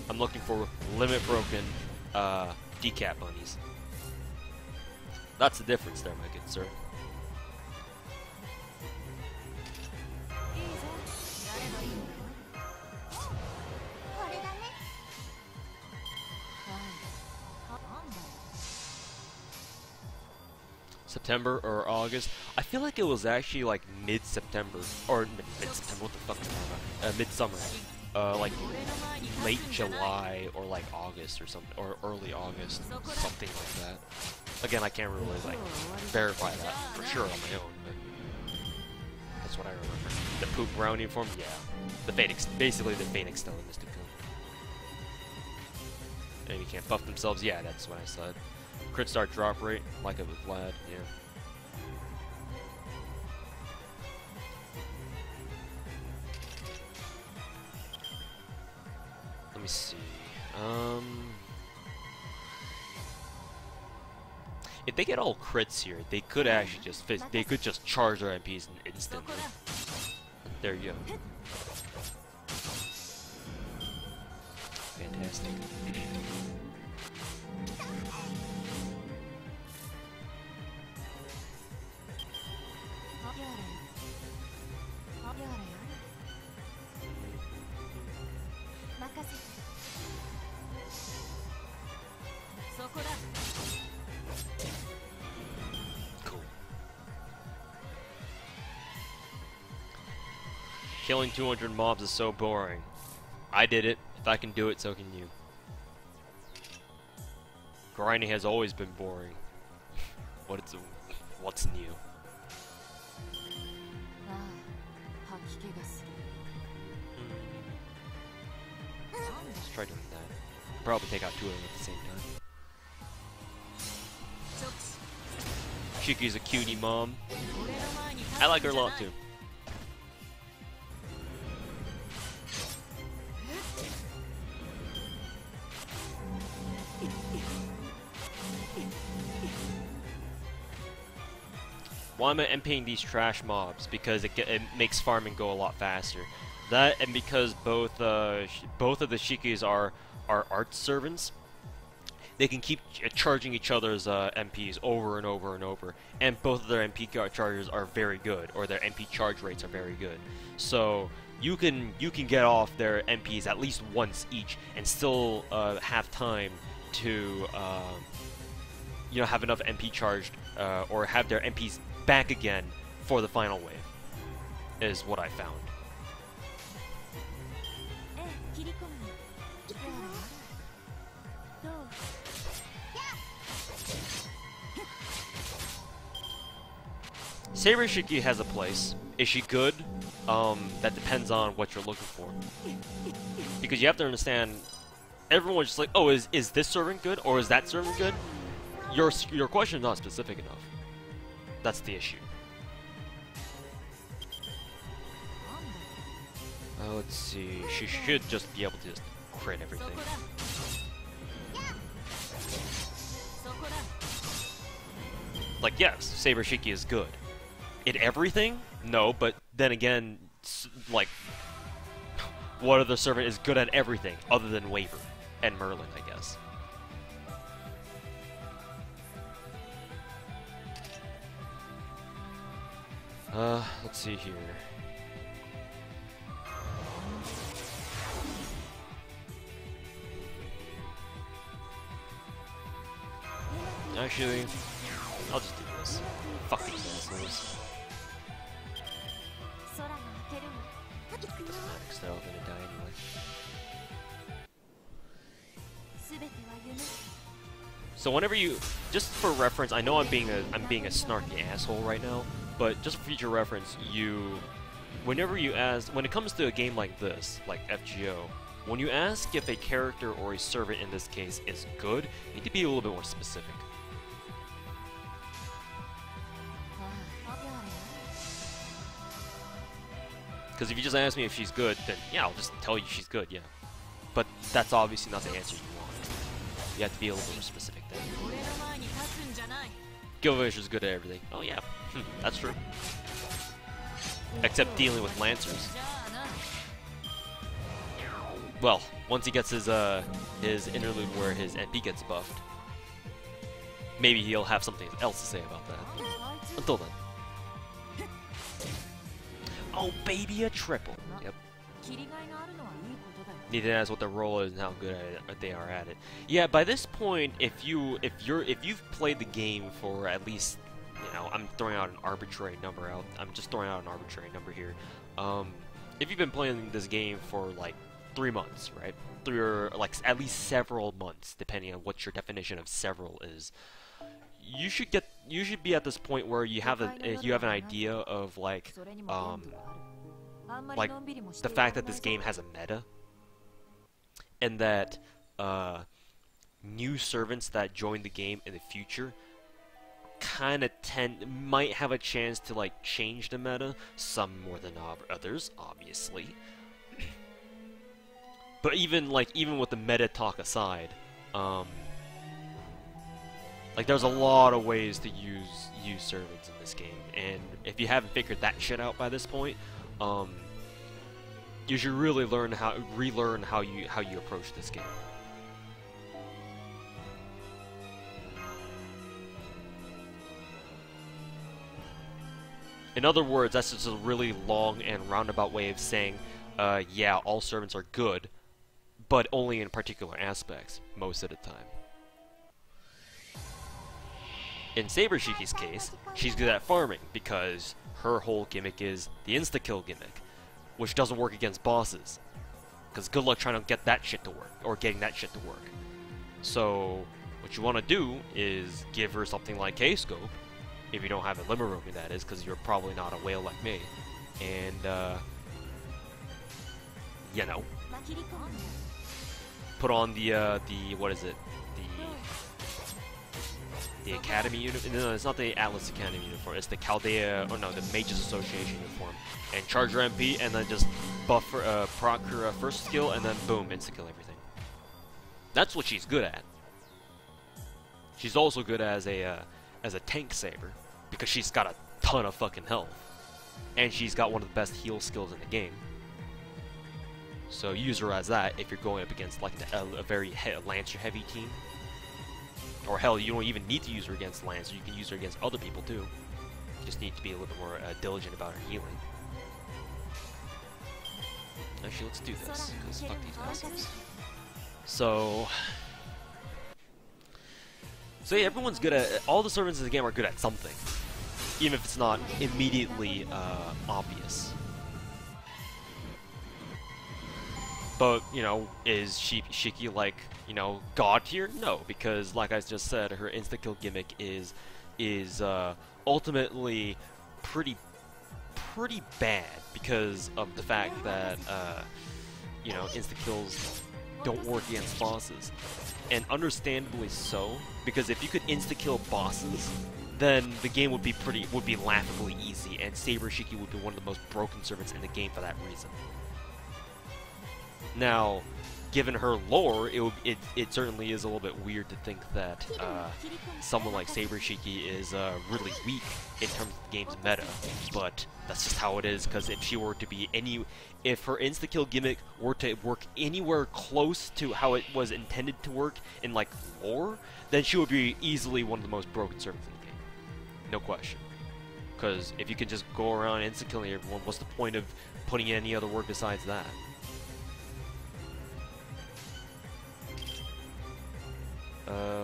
I'm looking for limit broken decap bunnies. That's the difference there, my good sir. September or August. I feel like it was actually like mid-September or mid-September. What the fuck am I talking about? Midsummer. Like late July or like August or something, or early August, something like that. Again, I can't really like verify that for sure on my own, but that's what I remember. The poop brown uniform, yeah. The Phoenix, basically the Phoenix Stella Mystico. And you can't buff themselves, yeah, that's what I said. Crit start drop rate, like it with Vlad, yeah. Let me see. If they get all crits here, they could actually just charge their MPs instantly. There you go. Fantastic. Cool. Killing 200 mobs is so boring. I did it. If I can do it, so can you. Grinding has always been boring. What's new? Let's try doing that. Probably take out 2 of them at the same time. Shiki's a cutie mom. I like her a lot too. Why am I MPing these trash mobs? Because it makes farming go a lot faster. That, and because both of the Shikis are art servants, they can keep charging each other's MPs over and over and over, and both of their MP charges are very good, or their MP charge rates are very good. So you can get off their MPs at least once each, and still have time to have enough MP charged, or have their MPs back again for the final wave, is what I found. Saber Shiki has a place. Is she good? That depends on what you're looking for. Because you have to understand, everyone's just like, oh, is this servant good, or is that servant good? Your question is not specific enough. That's the issue. Let's see. She should just be able to just crit everything. Like, yes, Saber Shiki is good. In everything? No, but then again, like, what other servant is good at everything other than Waver and Merlin, I guess? Let's see here. Actually, I'll just do this. Fuck these assholes. Doesn't matter, because they're all gonna die anyway. So whenever you, just for reference, I know I'm being a snarky asshole right now, but just for future reference, whenever you ask, when it comes to a game like this, like FGO, when you ask if a character or a servant in this case is good, you need to be a little bit more specific. Because if you just ask me if she's good, then yeah, I'll just tell you she's good, yeah. But that's obviously not the answer you want. You have to be a little bit more specific then. Gilgamesh is good at everything. Oh yeah, that's true. Except dealing with Lancers. Well, once he gets his interlude where his MP gets buffed, maybe he'll have something else to say about that. Until then. Oh baby, a triple. Yep. Need to ask what their role is and how good they are at it. Yeah, by this point, if you've played the game for at least, you know, I'm throwing out an arbitrary number out. I'm just throwing out an arbitrary number here. If you've been playing this game for like 3 months, right? Or like at least several months, depending on what your definition of several is. You should be at this point where you have an idea of like the fact that this game has a meta, and that new servants that join the game in the future kind of might have a chance to like change the meta, some more than others, obviously. But even with the meta talk aside, like there's a lot of ways to use servants in this game, and if you haven't figured that shit out by this point, you should really relearn how you approach this game. In other words, that's just a really long and roundabout way of saying, yeah, all servants are good, but only in particular aspects, most of the time. In Saber Shiki's case, she's good at farming, because her whole gimmick is the insta-kill gimmick, which doesn't work against bosses. Because good luck trying to get that shit to work, or getting that shit to work. So, what you want to do is give her something like K-Scope, if you don't have a Limerumi, that is, because you're probably not a whale like me. And, you know, put on the what is it? The Academy uniform. No, it's not the Atlas Academy uniform. It's the Chaldea, or no, the Mages Association uniform. And charge her MP, and then just buff her, proc her first skill, and then boom, insta-kill everything. That's what she's good at. She's also good as a tank saber, because she's got a ton of fucking health, and she's got one of the best heal skills in the game. So use her as that if you're going up against like a very Lancer-heavy team. Or hell, you don't even need to use her against Lancer, you can use her against other people too. You just need to be a little bit more diligent about her healing. Actually, let's do this, because fuck these assholes. So yeah, everyone's good at, all the servants in the game are good at something. Even if it's not immediately obvious. But, you know, is Shiki like, you know, god tier? No, because like I just said, her insta-kill gimmick is ultimately pretty bad because of the fact that you know, insta-kills don't work against bosses. And understandably so, because if you could insta-kill bosses, then the game would be laughably easy, and Saber Shiki would be one of the most broken servants in the game for that reason. Now, given her lore, it certainly is a little bit weird to think that someone like Saber Shiki is really weak in terms of the game's meta, but that's just how it is, because if she were to be if her insta-kill gimmick were to work anywhere close to how it was intended to work in, like, lore, then she would be easily one of the most broken servants in the game. No question. Because if you can just go around insta-killing everyone, what's the point of putting in any other word besides that?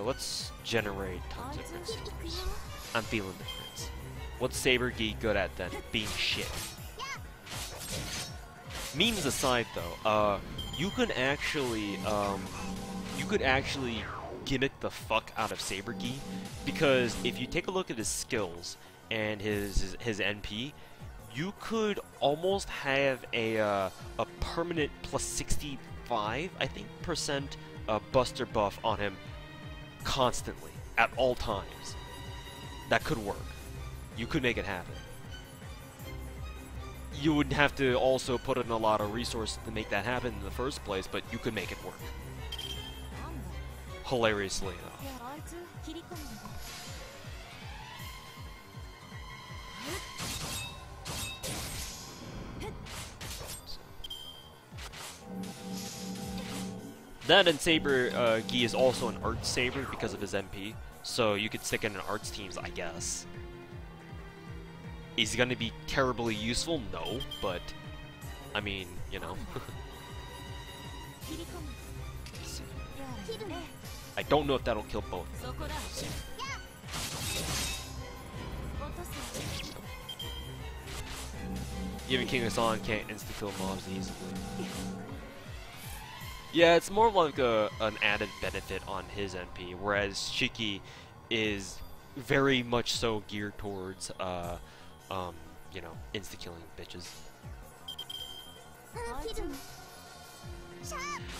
Let's generate tons of different sabers. I'm feeling difference. What's Saber Gi good at then? Being shit. Memes aside though, you could actually gimmick the fuck out of Saber Gi, because if you take a look at his skills and his NP, you could almost have a permanent plus 65, I think, percent Buster buff on him constantly at all times. That could work. You could make it happen. You would have to also put in a lot of resources to make that happen in the first place, but you could make it work. Hilariously enough. That and Saber Gi is also an Arts Saber because of his MP, so you could stick in an Arts teams, I guess. Is he gonna be terribly useful? No, but I mean, you know. I don't know if that'll kill both. Even King Hassan can't insta-kill mobs easily. Yeah, it's more like an added benefit on his MP, whereas Shiki is very much so geared towards, you know, insta-killing bitches.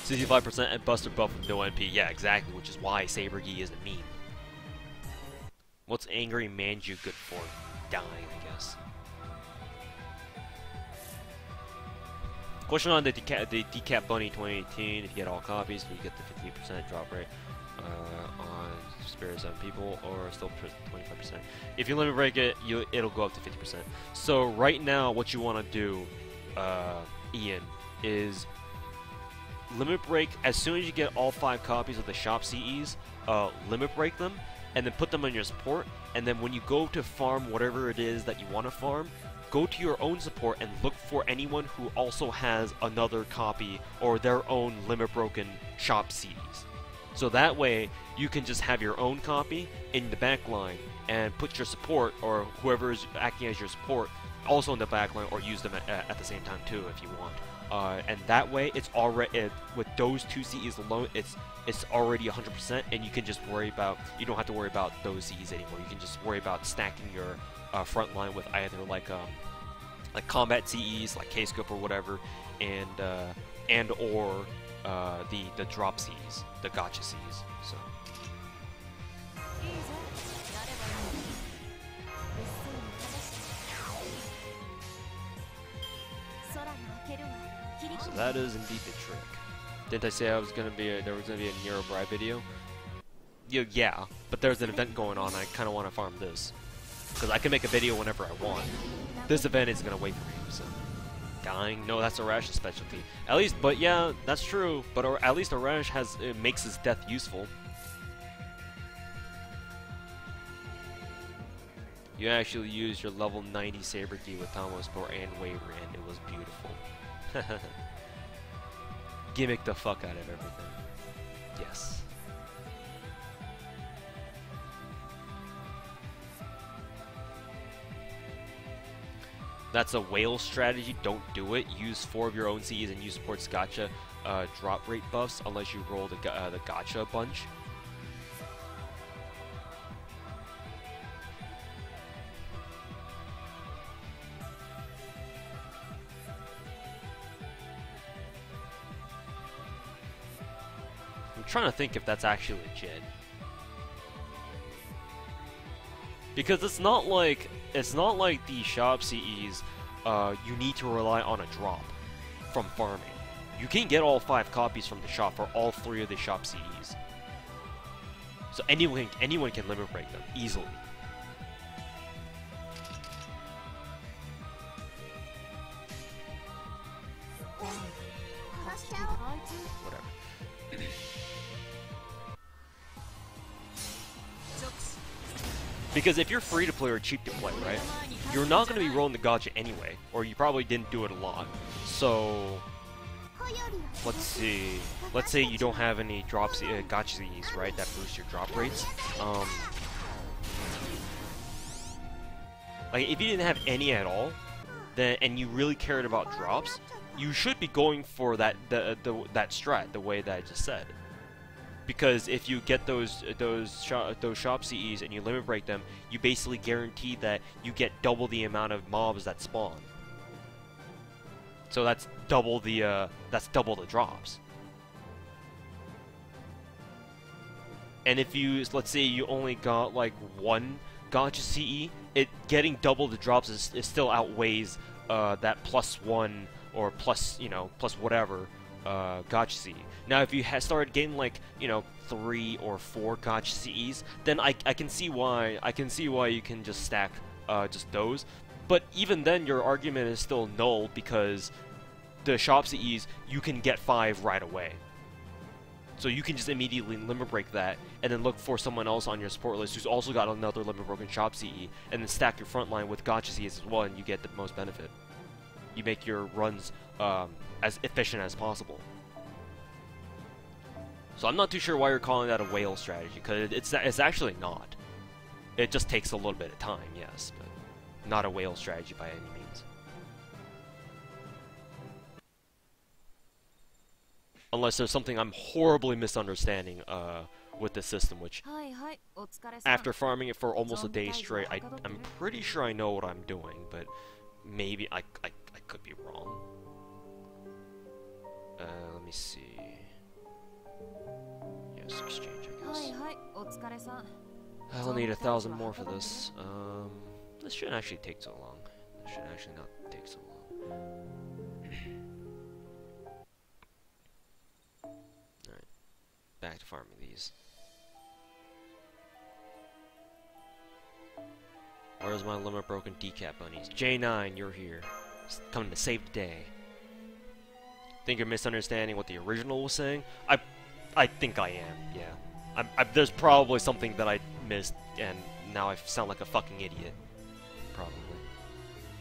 65% and Buster buff with no NP. Yeah, exactly, which is why Saber Gi is a meme. What's Angry Manju good for? Dying, I guess. Question on the Decap Bunny 2018. If you get all copies, will you get the 50% drop rate on spare 7 people, or still 25%? If you limit break it, it'll go up to 50%. So right now, what you want to do, Ian, is limit break as soon as you get all 5 copies of the shop CEs. Limit break them, and then put them on your support. And then when you go to farm whatever it is that you want to farm, go to your own support and look for anyone who also has another copy or their own limit broken shop CDs. So that way you can just have your own copy in the back line and put your support or whoever is acting as your support also in the back line, or use them at the same time too if you want. And that way it's already with those 2 CEs alone, it's already 100%, and you can just worry about, you don't have to worry about those CEs anymore. You can just worry about stacking your front line with either like combat CEs like K-scope or whatever, and or the drop CEs, the gotcha CEs. So. So that is indeed the trick. Didn't I say there was gonna be a Nero Bride video? Yeah, but there's an event going on. I kind of want to farm this because I can make a video whenever I want. This event isn't gonna wait for me. So dying? No, that's Arash's specialty. At least, but yeah, that's true. But at least Arash makes his death useful. You actually used your level 90 Saber Gi with Tomo Sport and Waver, and it was beautiful. Gimmick the fuck out of everything. Yes. That's a whale strategy. Don't do it. Use 4 of your own CEs and use supports gotcha drop rate buffs unless you roll the gotcha bunch. I'm trying to think if that's actually legit, because it's not like the shop CEs. You need to rely on a drop from farming. You can get all 5 copies from the shop for all 3 of the shop CEs. So anyone can limit break them easily. Whatever. Because if you're free to play or cheap to play, right, you're not going to be rolling the gacha anyway, or you probably didn't do it a lot. So, let's see. Let's say you don't have any gachas, right, that boost your drop rates. Like, if you didn't have any at all, then and you really cared about drops, you should be going for that strat, the way that I just said. Because if you get those shop CEs and you limit break them, you basically guarantee that you get double the amount of mobs that spawn. So that's double the drops. And if you, let's say you only got like one gacha CE, getting double the drops is still outweighs that +1 or plus whatever gacha CE. Now if you started getting like 3 or 4 gacha CEs, then I can see why you can just stack just those. But even then your argument is still null, because the shop CEs you can get 5 right away. So you can just immediately limit break that, and then look for someone else on your support list who's also got another limit broken shop CE, and then stack your front line with gacha CEs as well, and you get the most benefit. You make your runs as efficient as possible. So I'm not too sure why you're calling that a whale strategy, because it's actually not. It just takes a little bit of time, yes, but not a whale strategy by any means. Unless there's something I'm horribly misunderstanding with the system, which after farming it for almost a day straight, I'm pretty sure I know what I'm doing, but maybe I could be wrong. Let me see. Yes, exchange, I guess. I'll need 1,000 more for this. This shouldn't actually take so long. This should actually not take so long. Alright. Back to farming these. Where's my limit broken decap bunnies? J9, you're here. Coming to save the day. Think you're misunderstanding what the original was saying? I think I am, yeah. There's probably something that I missed, and now I sound like a fucking idiot. Probably.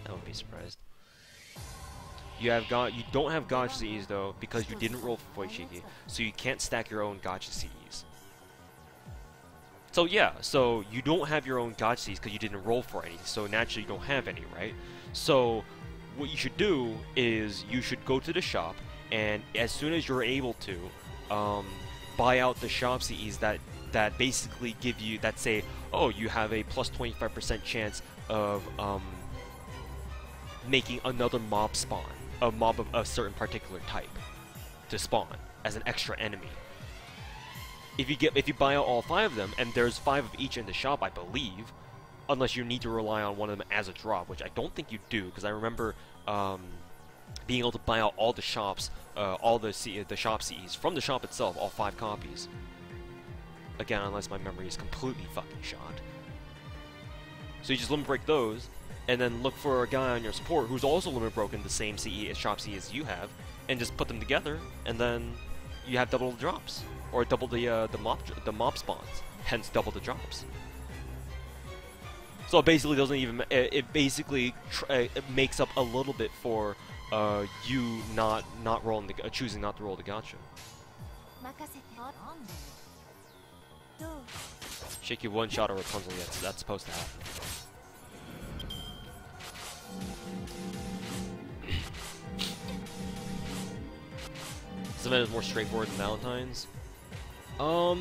I wouldn't be surprised. You don't have gacha CEs though, because you didn't roll for Shiki, so you can't stack your own gacha CEs. So yeah, so you don't have your own gacha CEs because you didn't roll for any, so naturally you don't have any, right? So what you should do is you should go to the shop, and as soon as you're able to, buy out the shop CEs that basically give you, that say, oh, you have a plus 25% chance of making another mob spawn, a mob of a certain particular type to spawn as an extra enemy. If you buy out all 5 of them, and there's 5 of each in the shop, I believe, unless you need to rely on one of them as a drop, which I don't think you do, because I remember being able to buy out all the shops, all the shop CEs from the shop itself, all 5 copies. Again, unless my memory is completely fucking shot. So you just limit break those, and then look for a guy on your support who's also limit broken the same CE as shop CE as you have, and just put them together, and then you have double the drops, or double the mob spawns, hence double the drops. So it basically doesn't even. It basically it makes up a little bit for you not rolling the choosing not to roll the gacha. Shiki one-shot or Rapunzel, yes, that's supposed to happen. This event is more straightforward than Valentine's. I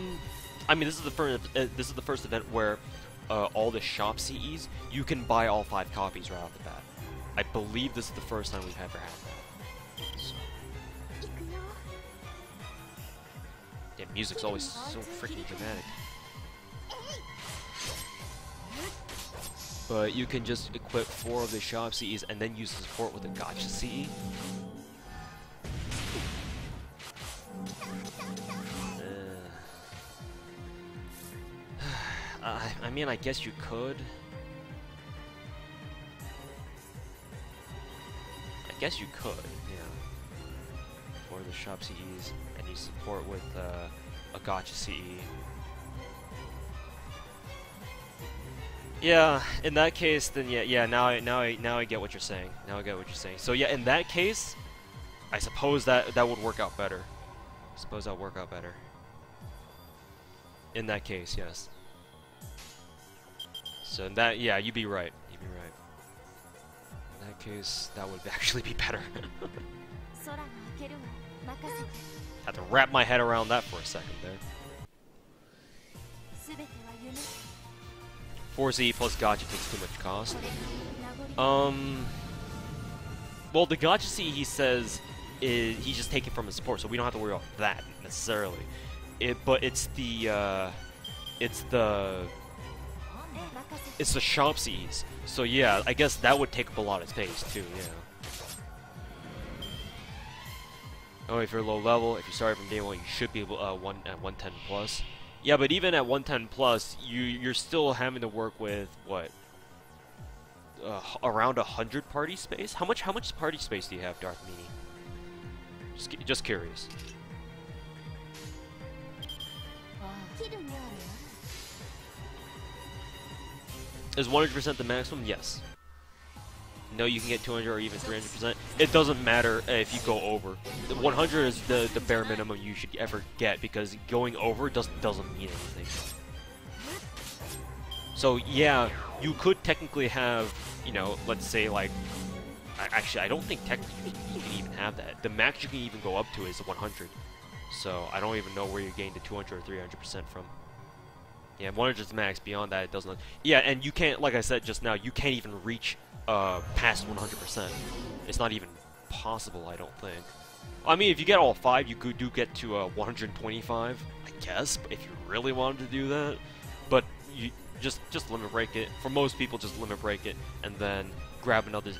mean, this is the first event where all the shop CEs you can buy all 5 copies right off the bat. I believe this is the first time we've ever had that. So. Yeah, music's always so freaking dramatic. But you can just equip 4 of the shop CEs and then use the support with a gacha CE. I mean, I guess you could. I guess you could, yeah. For the shop CEs, and you support with a gacha CE. Yeah, in that case, then yeah. Now I get what you're saying. Now I get what you're saying. So yeah, in that case, I suppose that would work out better. I suppose that would work out better. In that case, yes. So in that, yeah, you'd be right. You'd be right. In that case, that would actually be better. Had to wrap my head around that for a second there. 4Z plus gotcha takes too much cost. Well, the gotcha C he says is he's just taking from his support, so we don't have to worry about that necessarily. But it's the shop Cs. So yeah, I guess that would take up a lot of space too. Yeah. Oh, if you're low level, if you start from day one, you should be able at 110 plus. Yeah, but even at 110 plus, you're still having to work with what? Around 100 party space. How much party space do you have, Darth Meanie? Just curious. Is 100% the maximum? Yes. No, you can get 200 or even 300%. It doesn't matter if you go over. 100 is the bare minimum you should ever get, because going over doesn't mean anything. So yeah, you could technically have, you know, let's say like, actually I don't think technically you can even have that. The max you can even go up to is 100. So I don't even know where you're getting the 200 or 300% from. Yeah, 100 is max. Beyond that, it doesn't. Yeah, and you can't, like I said just now, you can't even reach past 100%. It's not even possible, I don't think. I mean, if you get all 5, you do get to 125, I guess, if you really wanted to do that. But you just limit break it. For most people, just limit break it, and then grab another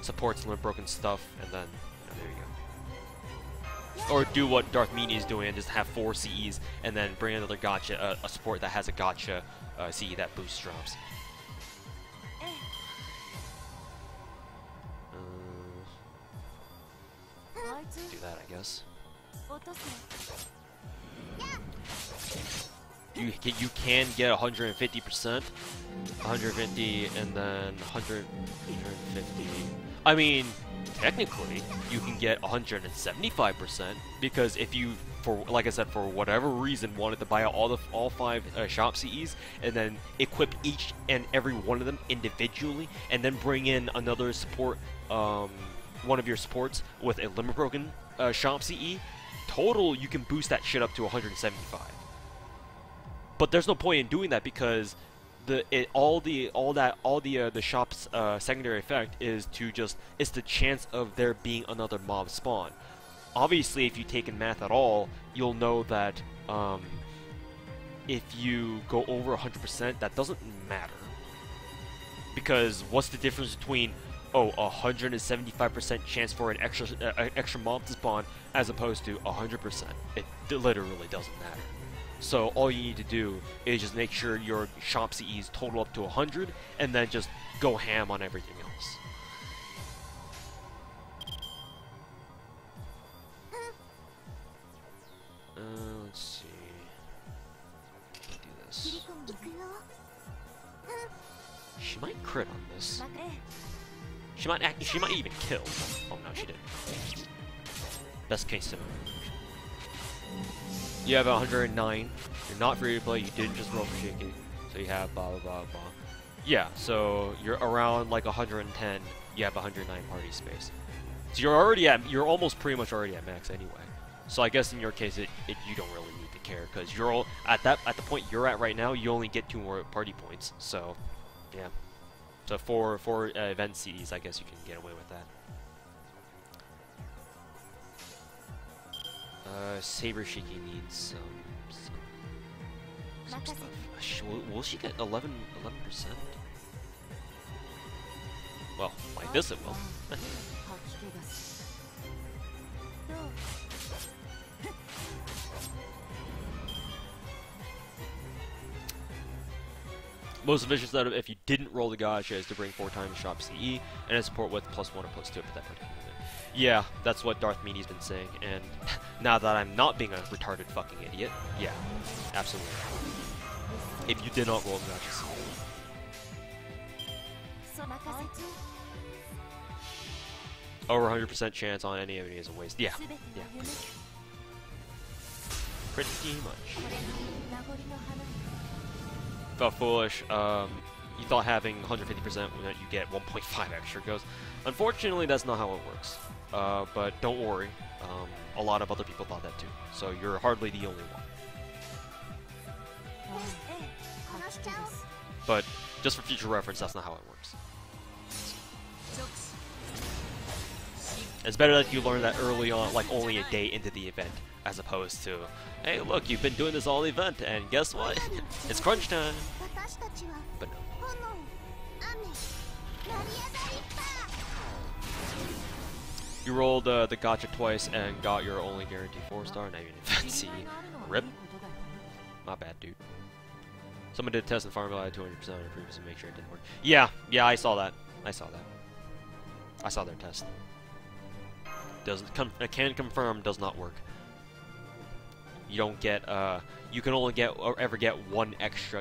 supports limit broken stuff, and then there you go. Or do what Darth Meanie is doing and just have 4 CEs, and then bring another gotcha, a support that has a gotcha CE that boosts drops. Do that, I guess. You can get 150%, 150, and then 150. I mean, technically, you can get 175%, because if you, like I said, for whatever reason, wanted to buy out all 5 shop CEs, and then equip each and every one of them individually, and then bring in another support, one of your supports with a limit broken shop CE, total you can boost that shit up to 175. But there's no point in doing that, because the shop's secondary effect is it's the chance of there being another mob spawn. Obviously, if you take in math at all, you'll know that if you go over 100%, that doesn't matter. Because what's the difference between 175% chance for an extra mob to spawn as opposed to 100%? It literally doesn't matter. So all you need to do is just make sure your shop CEs total up to 100, and then just go ham on everything else. Let's see. Do this. She might crit on this. She might even kill. Oh no, she didn't. Best case scenario. You have 109. You're not free to play. You didn't just roll for Shiki. So you have blah blah blah blah. Yeah, so you're around like 110. You have 109 party space. So you're almost pretty much already at max anyway. So I guess in your case, you don't really need to care, because you're all at the point you're at right now. You only get 2 more party points. So yeah. So for event CDs, I guess you can get away with that. Saber Shiki needs some stuff. Will she get 11%? Well, like this it will. Most efficient setup if you didn't roll the gotcha is to bring 4 times shop CE and a support with +1 or +2 for that particular event. Yeah, that's what Darth Meanie's been saying, and now that I'm not being a retarded fucking idiot, yeah, absolutely. if you did not roll gacha seed. Over 100% chance on any of it is a waste. Yeah, yeah, pretty much. Felt foolish. You thought having 150% meant you get 1.5 extra goes. Unfortunately, that's not how it works. But don't worry. A lot of other people thought that too. So you're hardly the only one. But just for future reference, that's not how it works. It's better that you learn that early on, like only a day into the event, as opposed to, hey, look, you've been doing this all event, and guess what? It's crunch time. But no. You rolled the gacha twice and got your only guaranteed 4-star, now you didn't fancy. Rip. Not bad, dude. Someone did a test and formula at 200% on it previously to make sure it didn't work. Yeah, I saw that. I saw their test. I can confirm does not work. You don't get you can only get or ever get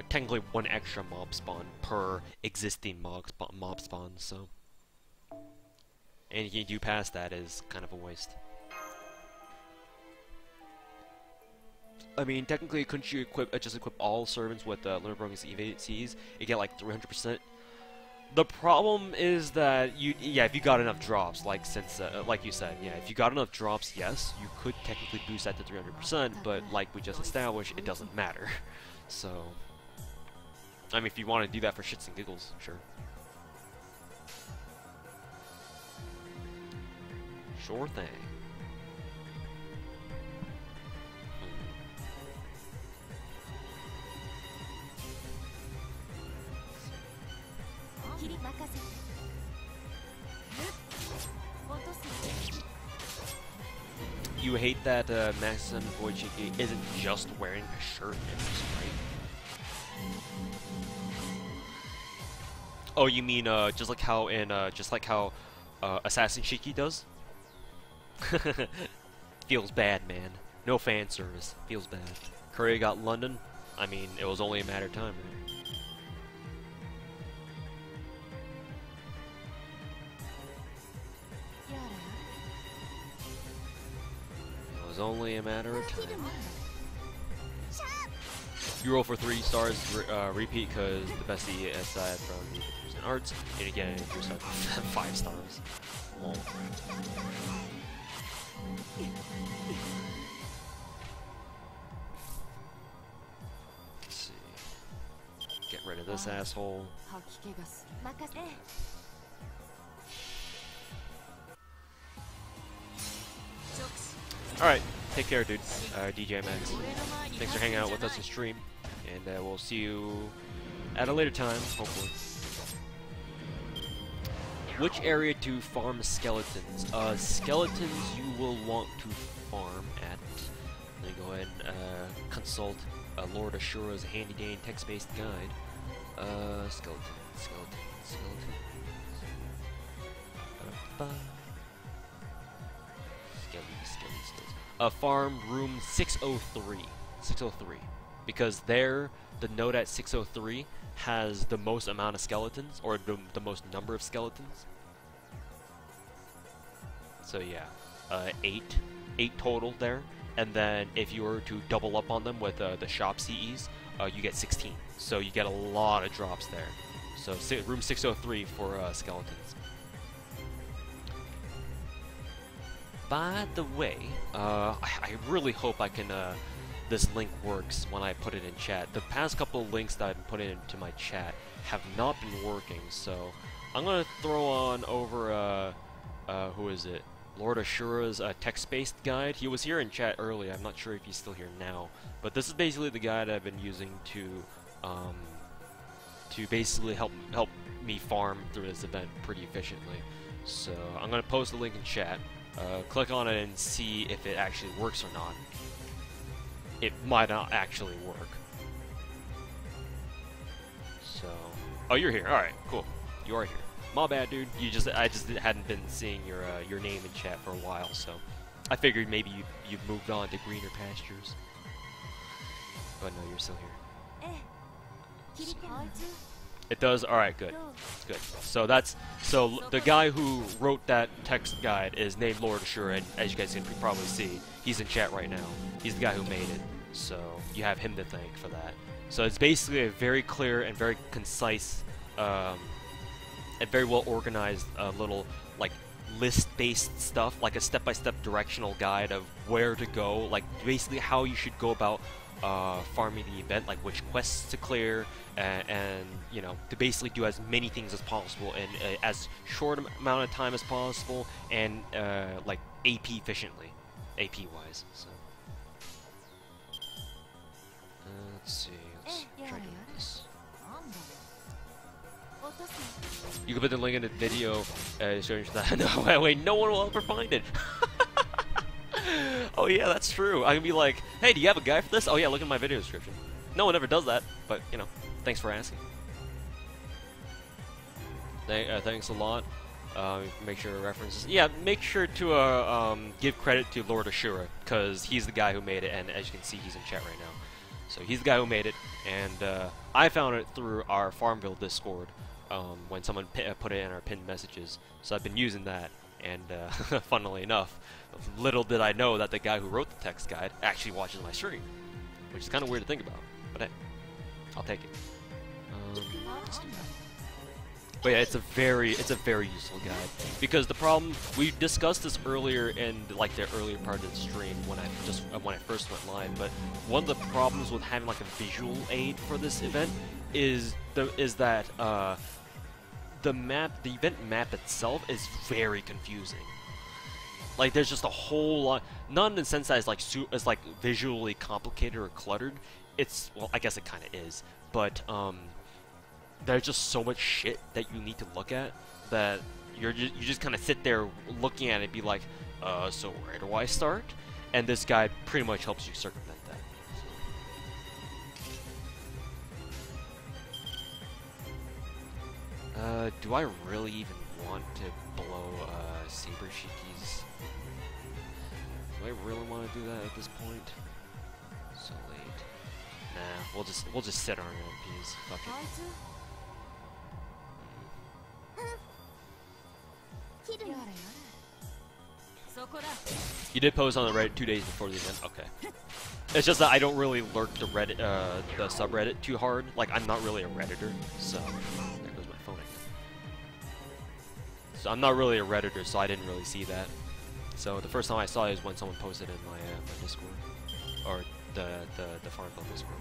technically one extra mob spawn per existing mob spawn, so anything you do past that is kind of a waste. I mean, technically, couldn't you just equip all servants with limit broken efficienciez? You get like 300%. The problem is that if you got enough drops, like you said, if you got enough drops, yes, you could technically boost that to 300%, but like we just established, it doesn't matter. So, I mean, if you want to do that for shits and giggles, sure. Sure thing. You hate that Maxim Boy Shiki isn't just wearing a shirt, right? Oh, you mean just like how Assassin Shiki does? Feels bad, man. No fan service. Feels bad. Korea got London. I mean, it was only a matter of time, right? Only a matter of time. You roll for 3 stars, repeat, because the best aside from the and arts, and again, you're 5 stars. Lol. Let's see. Get rid of this asshole. Alright, take care, dude. DJ Max. Thanks for hanging out with us in stream, and we'll see you at a later time, hopefully. Which area to farm skeletons? Skeletons you will want to farm at. Let me go ahead and consult Lord Ashura's handy-dandy text-based guide. Skeleton. Farm room 603. Because there, the node at 603 has the most amount of skeletons, or the most number of skeletons. So yeah, 8 total there. And then if you were to double up on them with the shop CEs, you get 16. So you get a lot of drops there. So room 603 for skeletons. By the way, I really hope I can, this link works when I put it in chat. The past couple of links that I've put into my chat have not been working, so I'm gonna throw on over, who is it? Lord Ashura's text-based guide. He was here in chat earlier. I'm not sure if he's still here now, but this is basically the guide I've been using to basically help me farm through this event pretty efficiently. So I'm gonna post the link in chat. Click on it and see if it actually works or not. It might not actually work. So, oh, you're here. All right, cool. You are here. My bad, dude. I just hadn't been seeing your name in chat for a while, so I figured maybe you've moved on to greener pastures. But no, you're still here. It does? Alright, good. Good. So the guy who wrote that text guide is named Lord Ashura, and as you guys can probably see, he's in chat right now. He's the guy who made it. So you have him to thank for that. So it's basically a very clear and very concise, and very well organized little like list-based stuff, like a step-by-step directional guide of where to go, like basically how you should go about farming the event, like which quests to clear, and you know, to basically do as many things as possible in as short amount of time as possible, and like AP efficiently, AP wise. So let's see, let's try doing this. You can put the link in the video showing that. No, wait, no one will ever find it. Oh yeah, that's true. I can be like, hey, do you have a guide for this? Oh yeah, look at my video description. No one ever does that, but you know, thanks for asking. Thanks a lot. Make sure references. Yeah, make sure to give credit to Lord Ashura, because he's the guy who made it, and as you can see, he's in chat right now. So he's the guy who made it, and I found it through our Farmville Discord when someone put it in our pinned messages. So I've been using that, and funnily enough, little did I know that the guy who wrote the text guide actually watches my stream, which is kind of weird to think about, but hey, I'll take it. Let's do that. But yeah, it's a very useful guide, because the problem, we discussed this earlier in like the earlier part of the stream when I first went live, but one of the problems with having like a visual aid for this event is that the event map itself is very confusing. Like there's just a whole lot, not in the sense that it's like visually complicated or cluttered. It's, well, I guess it kind of is, but there's just so much shit that you need to look at that you just kind of sit there looking at it and be like, so where do I start? And this guide pretty much helps you circumvent that. Do I really even want to blow Saber Shiki's? Do I really want to do that at this point? So late. Nah, we'll just sit on our MPs. Fuck it. You did post on the Reddit 2 days before the event. Okay. It's just that I don't really lurk the Reddit, the subreddit too hard. Like I'm not really a redditor, so there goes my phone again. So I'm not really a redditor, so I didn't really see that. So the first time I saw it is when someone posted in my Discord, or the Farmville Discord.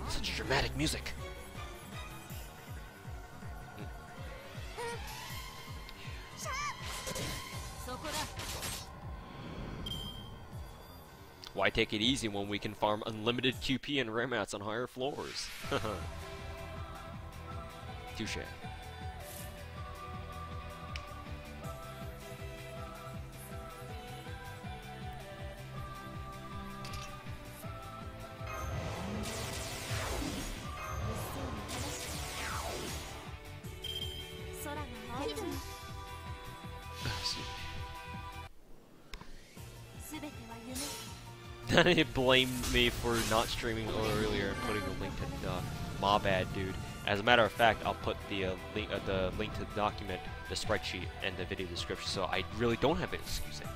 Such dramatic music. Why take it easy when we can farm unlimited QP and rare mats on higher floors? Touche. He blamed me for not streaming earlier and putting a link to the doc. My bad, dude. As a matter of fact, I'll put the link to the document, the spreadsheet, and the video description, so I really don't have an excuse anymore.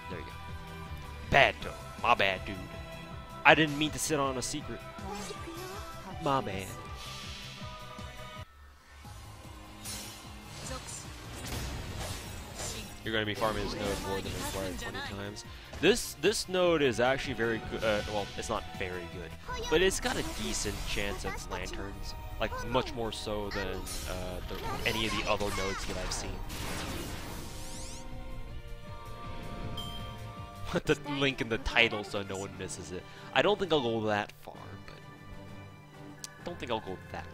There you go. Bad though. My bad, dude. I didn't mean to sit on a secret. My bad. You're going to be farming this node more than required 20 times. This node is actually very good. Well, it's not very good, but it's got a decent chance of lanterns. Like much more so than any of the other nodes that I've seen. Put the link in the title so no one misses it. I don't think I'll go that far, but I don't think I'll go that far.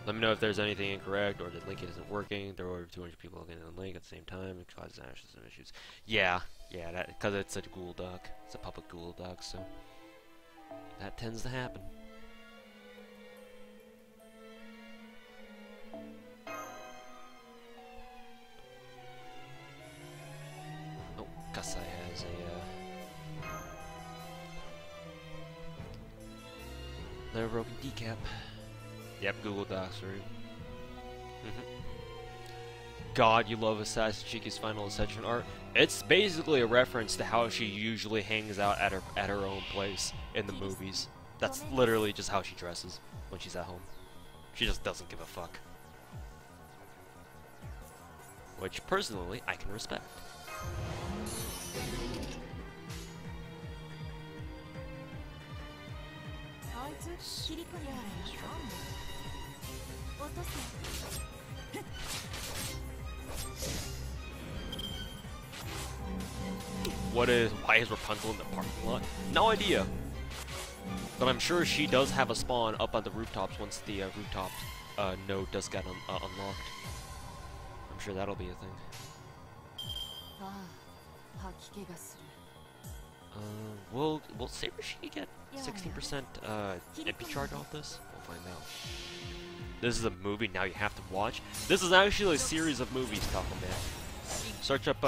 Let me know if there's anything incorrect or the link isn't working. There are over 200 people looking at the link at the same time. It causes actually some issues. Yeah, that because it's a Google Doc. It's a public Google Doc, so that tends to happen. Oh, Kasai has another broken decap. Yep, Google Docs, right? God, you love Assassin Shiki's final ascension art. It's basically a reference to how she usually hangs out at her own place in the movies. That's literally just how she dresses when she's at home. She just doesn't give a fuck. Which, personally, I can respect. Why is Rapunzel in the parking lot? No idea. But I'm sure she does have a spawn up on the rooftops once the rooftop node does get unlocked. I'm sure that'll be a thing. Will Saber Shiki get 16% MP charge off this? We'll find out. This is a movie now you have to watch. This is actually a series of movies, Taco Man. Search up,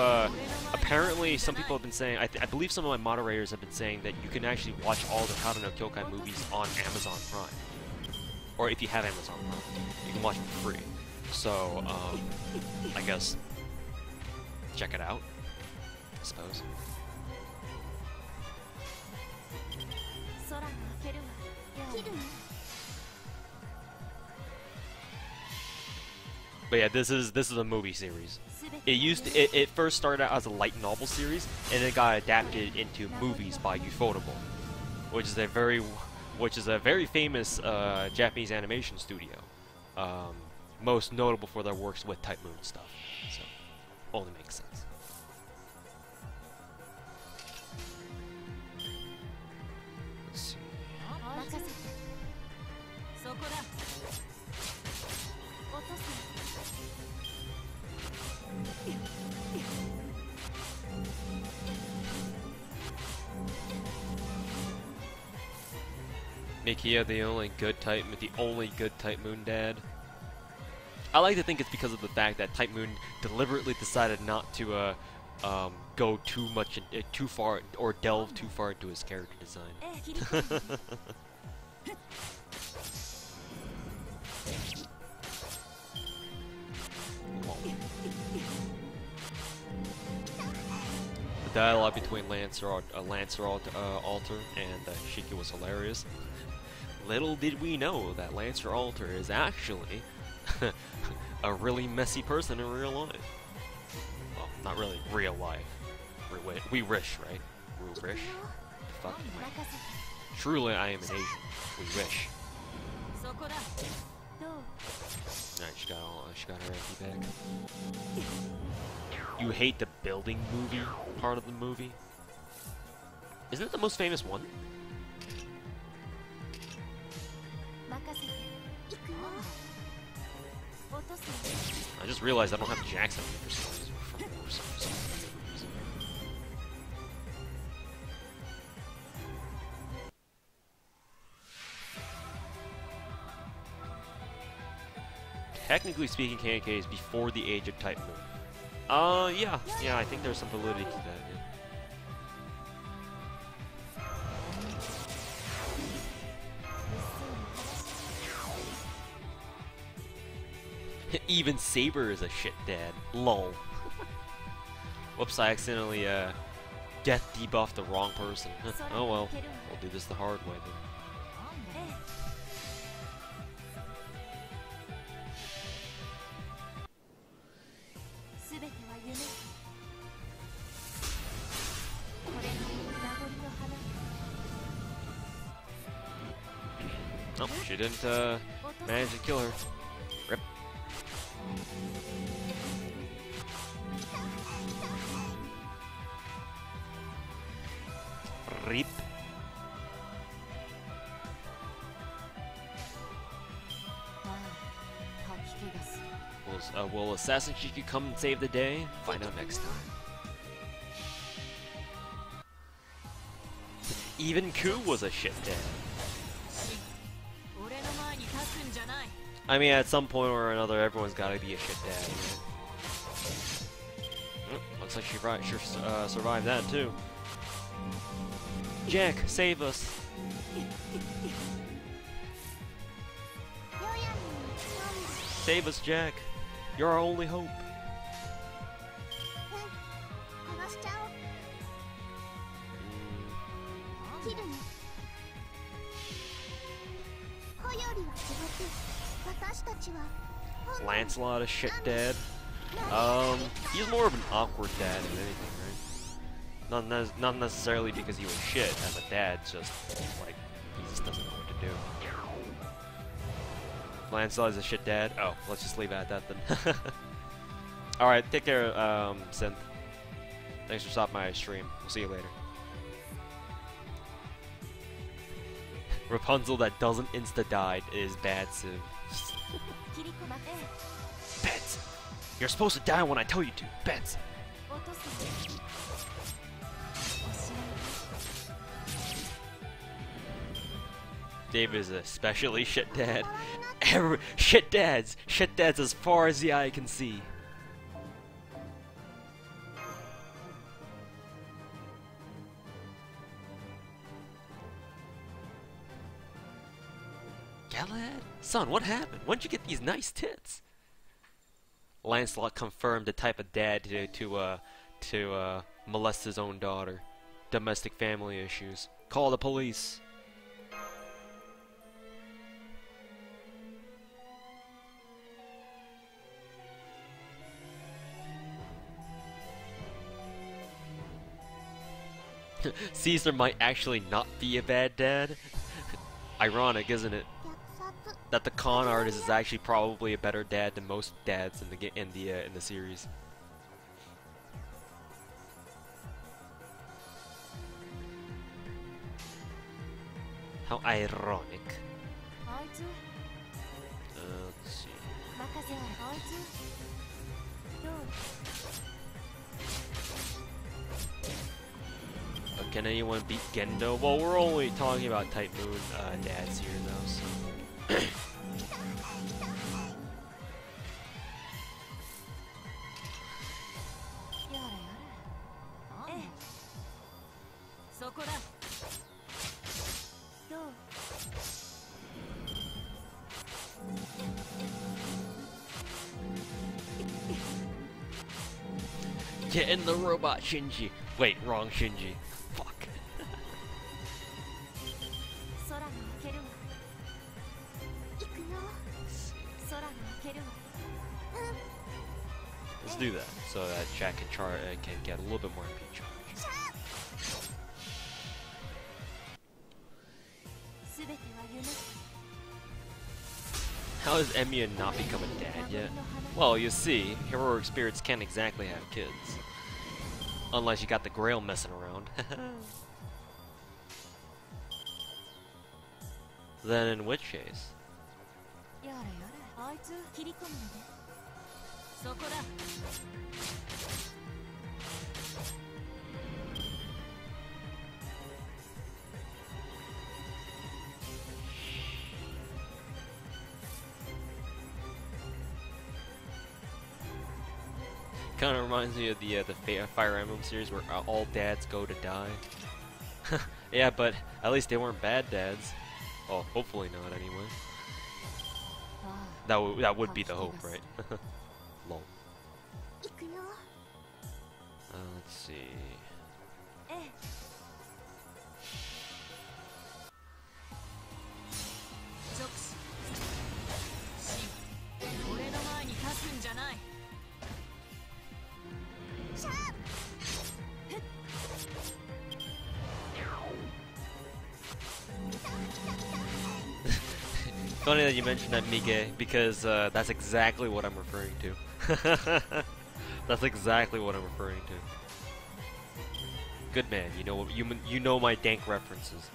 apparently some people have been saying, I believe some of my moderators have been saying that you can actually watch all the Kado no Kyokai movies on Amazon Prime. Or if you have Amazon Prime, you can watch them for free. So, I guess, check it out, I suppose. But yeah, this is a movie series. It first started out as a light novel series, and then got adapted into movies by Ufotable, which is a very famous Japanese animation studio. Most notable for their works with Type Moon stuff. So, only makes sense. Let's see. Mikia, the only good Type Moon dad. I like to think it's because of the fact that Type Moon deliberately decided not to go too far or delve too far into his character design. The dialogue between Alter and Shiki was hilarious. Little did we know that Lancer Alter is actually a really messy person in real life. Well, not really real life. We wish, right? We wish. The fuck? Truly, I am an Asian. We wish. Alright, she got her empty bag. You hate the building movie part of the movie? Isn't it the most famous one? I just realized I don't have Jackson for some reason. Technically speaking, KNK is before the age of Type Moon. Yeah, I think there's some validity to that, yeah. Even Saber is a shit dad. Lol. Whoops, I accidentally, death debuffed the wrong person. Oh well, we'll do this the hard way then. Oh, she didn't manage to kill her. Rip. Rip. will Assassin Shiki come and save the day? Find out next time. Even Ku was a shit dad. I mean, at some point or another, everyone's gotta be a shit dad. Looks like she survived that too. Jack, save us! Save us, Jack! You're our only hope. Lancelot, a shit dad. He's more of an awkward dad than anything, right? Not necessarily because he was shit as a dad, just like he just doesn't know what to do. Lancelot is a shit dad. Oh, let's just leave it at that then. All right, take care, Synth. Thanks for stopping my stream. We'll see you later. Rapunzel that doesn't insta-die is bad, Civ. Bets! You're supposed to die when I tell you to. Bets! Dave is especially shit dad. Shit dads as far as the eye can see. Galahad? Son, what happened? When'd you get these nice tits? Lancelot confirmed the type of dad to molest his own daughter. Domestic family issues. Call the police. Caesar might actually not be a bad dad. Ironic, isn't it? That the con artist is actually probably a better dad than most dads in the series. How ironic. Let's see. Can anyone beat Gendo? Well, we're only talking about Type Moon dads here, though, so. Get in the robot, Shinji. Wait, wrong Shinji. Fuck. Let's do that so that Jack can get a little bit more MP charge. How has Emiya not become a dad yet? Well, you see, heroic spirits can't exactly have kids. Unless you got the Grail messing around. Then in which case? Kind of reminds me of the Fire Emblem series where all dads go to die. Yeah, but at least they weren't bad dads. Oh, hopefully not anyway. That would be the hope, right? Lol. Let's see. Funny that you mentioned that, Mige, because that's exactly what I'm referring to. That's exactly what I'm referring to. Good man, you know my dank references.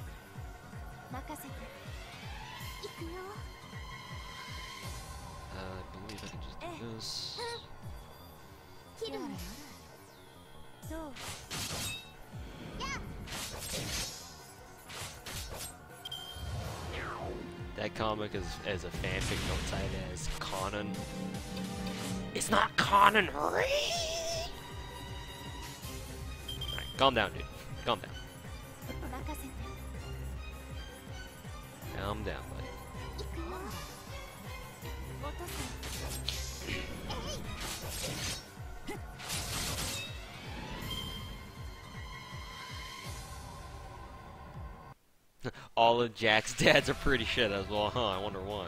I believe I can just do this. That comic is a fanfic outside as Conan. It's not Conan. Alright, calm down, dude. Calm down. Calm down, buddy. All of Jack's dads are pretty shit as well, huh? I wonder why.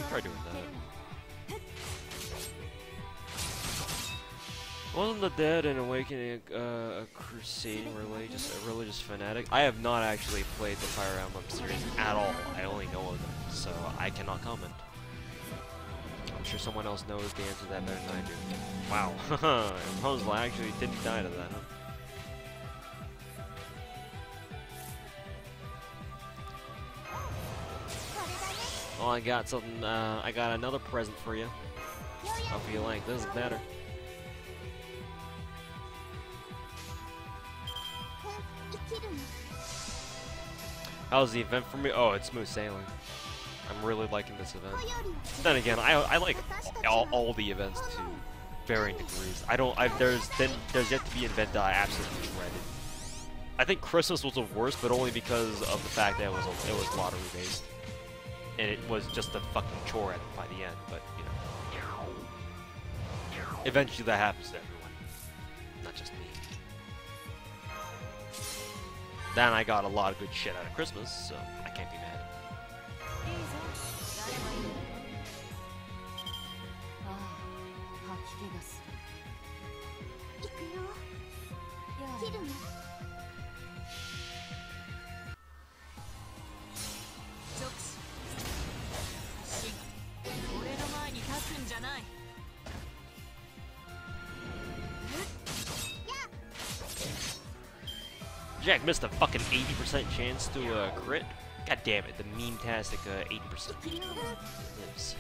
Try doing that. Wasn't the Dead and Awakening a crusading religious fanatic? I have not actually played the Fire Emblem series at all. I only know of them, so I cannot comment. I'm sure someone else knows the answer to that better than I do. Wow, Rapunzel actually didn't die to that, huh? Oh, I got something, I got another present for you. Hope you like this better. How's the event for me? Oh, it's smooth sailing. I'm really liking this event. Then again, I like all the events to varying degrees. There's yet to be an event that I absolutely dreaded. I think Christmas was the worst, but only because of the fact that it was lottery based. And it was just a fucking chore by the end, but, you know. Eventually that happens to everyone. Not just me. Then I got a lot of good shit out of Christmas, so I can't be mad. Jack missed a fucking 80% chance to crit. God damn it, the meme-tastic 80% lives.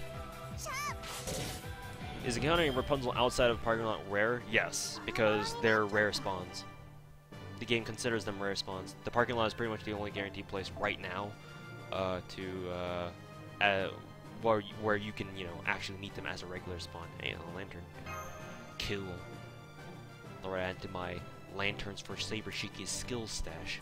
Is encountering Rapunzel outside of parking lot rare? Yes, because they're rare spawns. The game considers them rare spawns. The parking lot is pretty much the only guaranteed place right now where you can, you know, actually meet them as a regular spawn. And a lantern. Cool. I'll add to my lanterns for Saber Shiki's skill stash.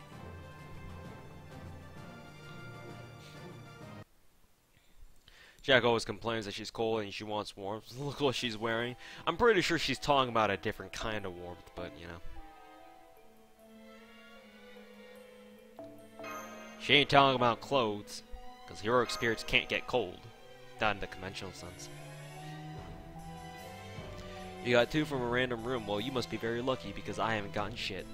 Jack always complains that she's cold and she wants warmth. Look what she's wearing. I'm pretty sure she's talking about a different kind of warmth, but you know. She ain't talking about clothes, because heroic spirits can't get cold. Not in the conventional sense. You got 2 from a random room. Well, you must be very lucky because I haven't gotten shit.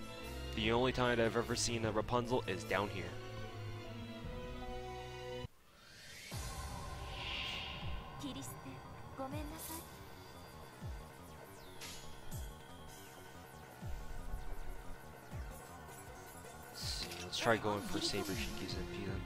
The only time I've ever seen a Rapunzel is down here. Let's try going for Saber Shiki's MP then.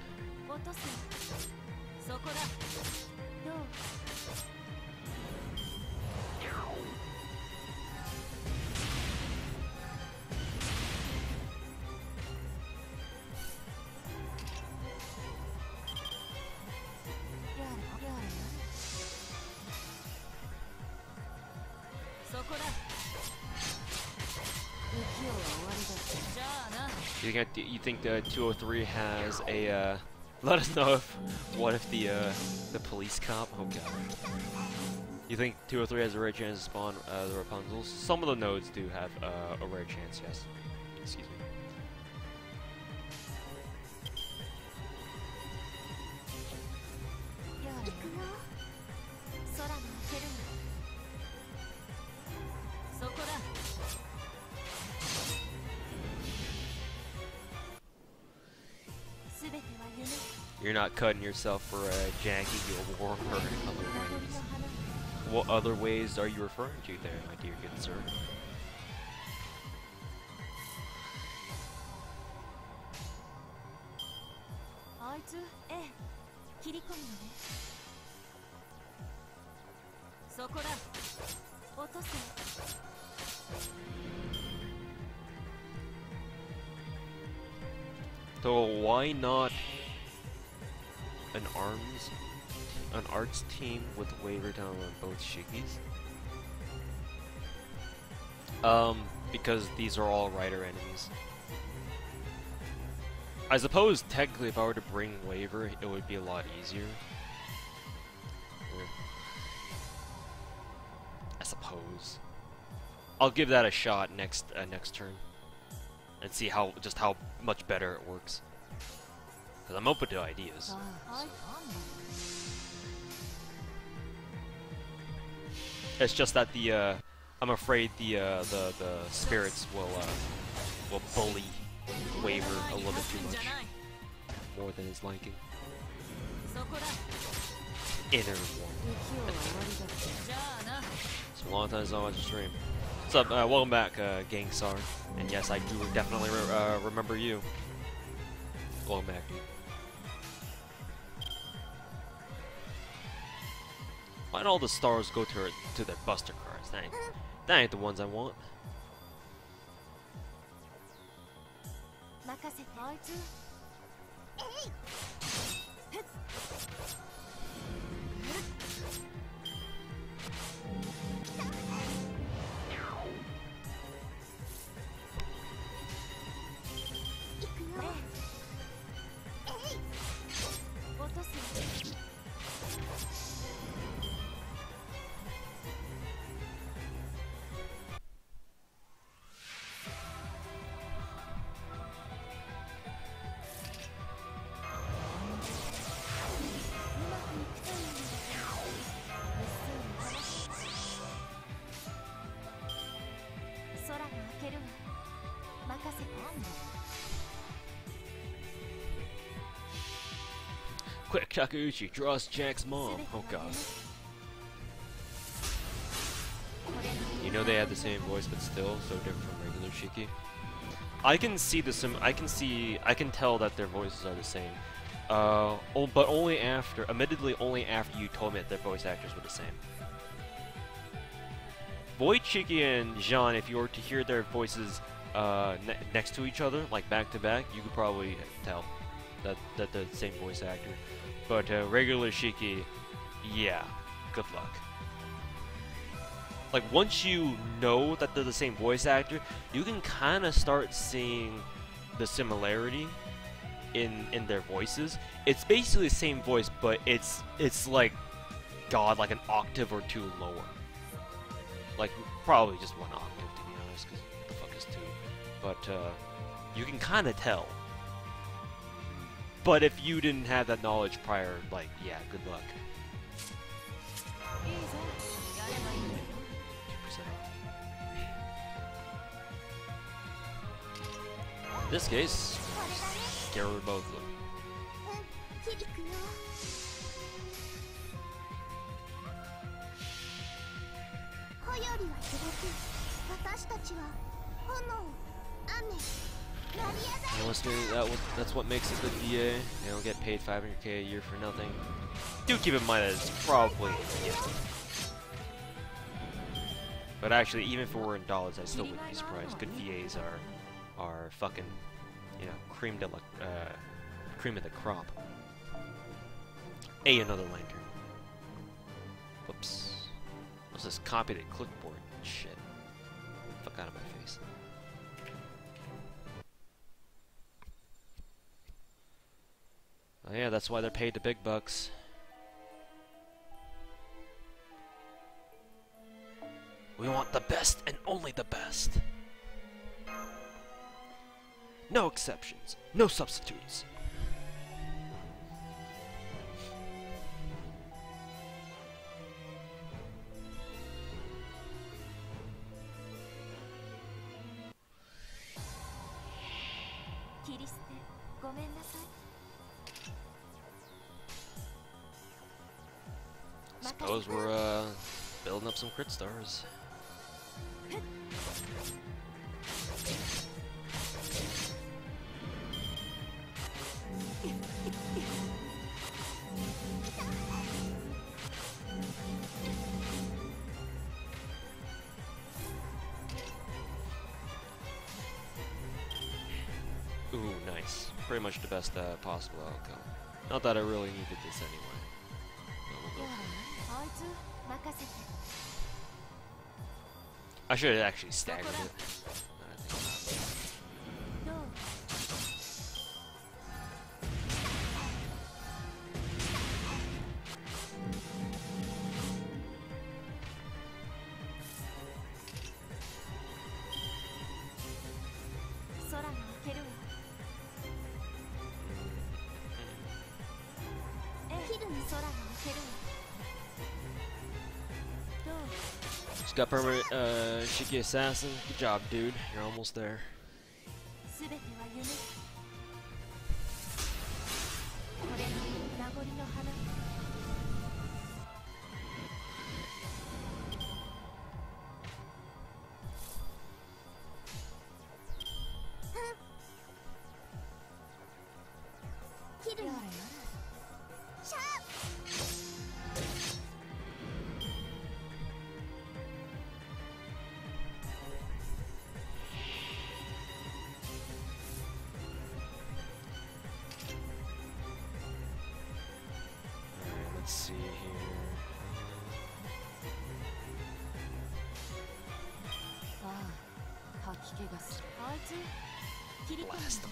You think the 203 has a let us know if what if the police cop, oh god. You think 203 has a rare chance to spawn the Rapunzels? Some of the nodes do have a rare chance, yes. Excuse me. You're not cutting yourself for a janky guild war or other ways. what other ways are you referring to there, my dear good sir? So why not an arts team with waiver down on both Shikis? Because these are all rider enemies. I suppose technically if I were to bring waiver, it would be a lot easier. I suppose. I'll give that a shot next turn, and see how much better it works. Cause I'm open to ideas. So. It's just that I'm afraid the spirits will bully waiver a little bit too much, more than his liking. Inner one. It's a long time since I watched a stream. What's up? Welcome back, Gangsar. And yes, I do definitely remember you. Welcome back, dude. Why'd all the stars go to their Buster cards? That ain't the ones I want. Quick, Takeuchi draws Jack's mom. Oh god. You know they have the same voice, but still so different from regular Shiki. I can see I can tell that their voices are the same. But only after, admittedly, only after you told me that their voice actors were the same. Void Shiki and Jean, if you were to hear their voices next to each other, like back to back, you could probably tell that they're the same voice actor. But regular Shiki, yeah, good luck. Like once you know that they're the same voice actor, you can kind of start seeing the similarity in their voices. It's basically the same voice, but it's like like an octave or two lower. Like probably just one octave, to be honest, because what the fuck is two? But you can kind of tell. But if you didn't have that knowledge prior, like, yeah, good luck. 2%. In this case, get rid of both of them. That's what makes a good VA. They don't get paid $500K a year for nothing. Do keep in mind that it's probably a gift. But actually, even if it were in dollars, I still wouldn't be surprised. Good VAs are fucking, you know, cream of the crop. Another lantern. Whoops. What's this copied at clipboard? Shit. Fuck out of my face. Oh yeah, that's why they're paid the big bucks. We want the best and only the best. No exceptions, no substitutes. Suppose we're Building up some crit stars. Ooh, nice. Pretty much the best possible outcome. Not that I really needed this anyway. But we'll go for it. I should have actually staggered it. Just got permanent Shiki assassin. Good job, dude. You're almost there. Let's see here. Blast them.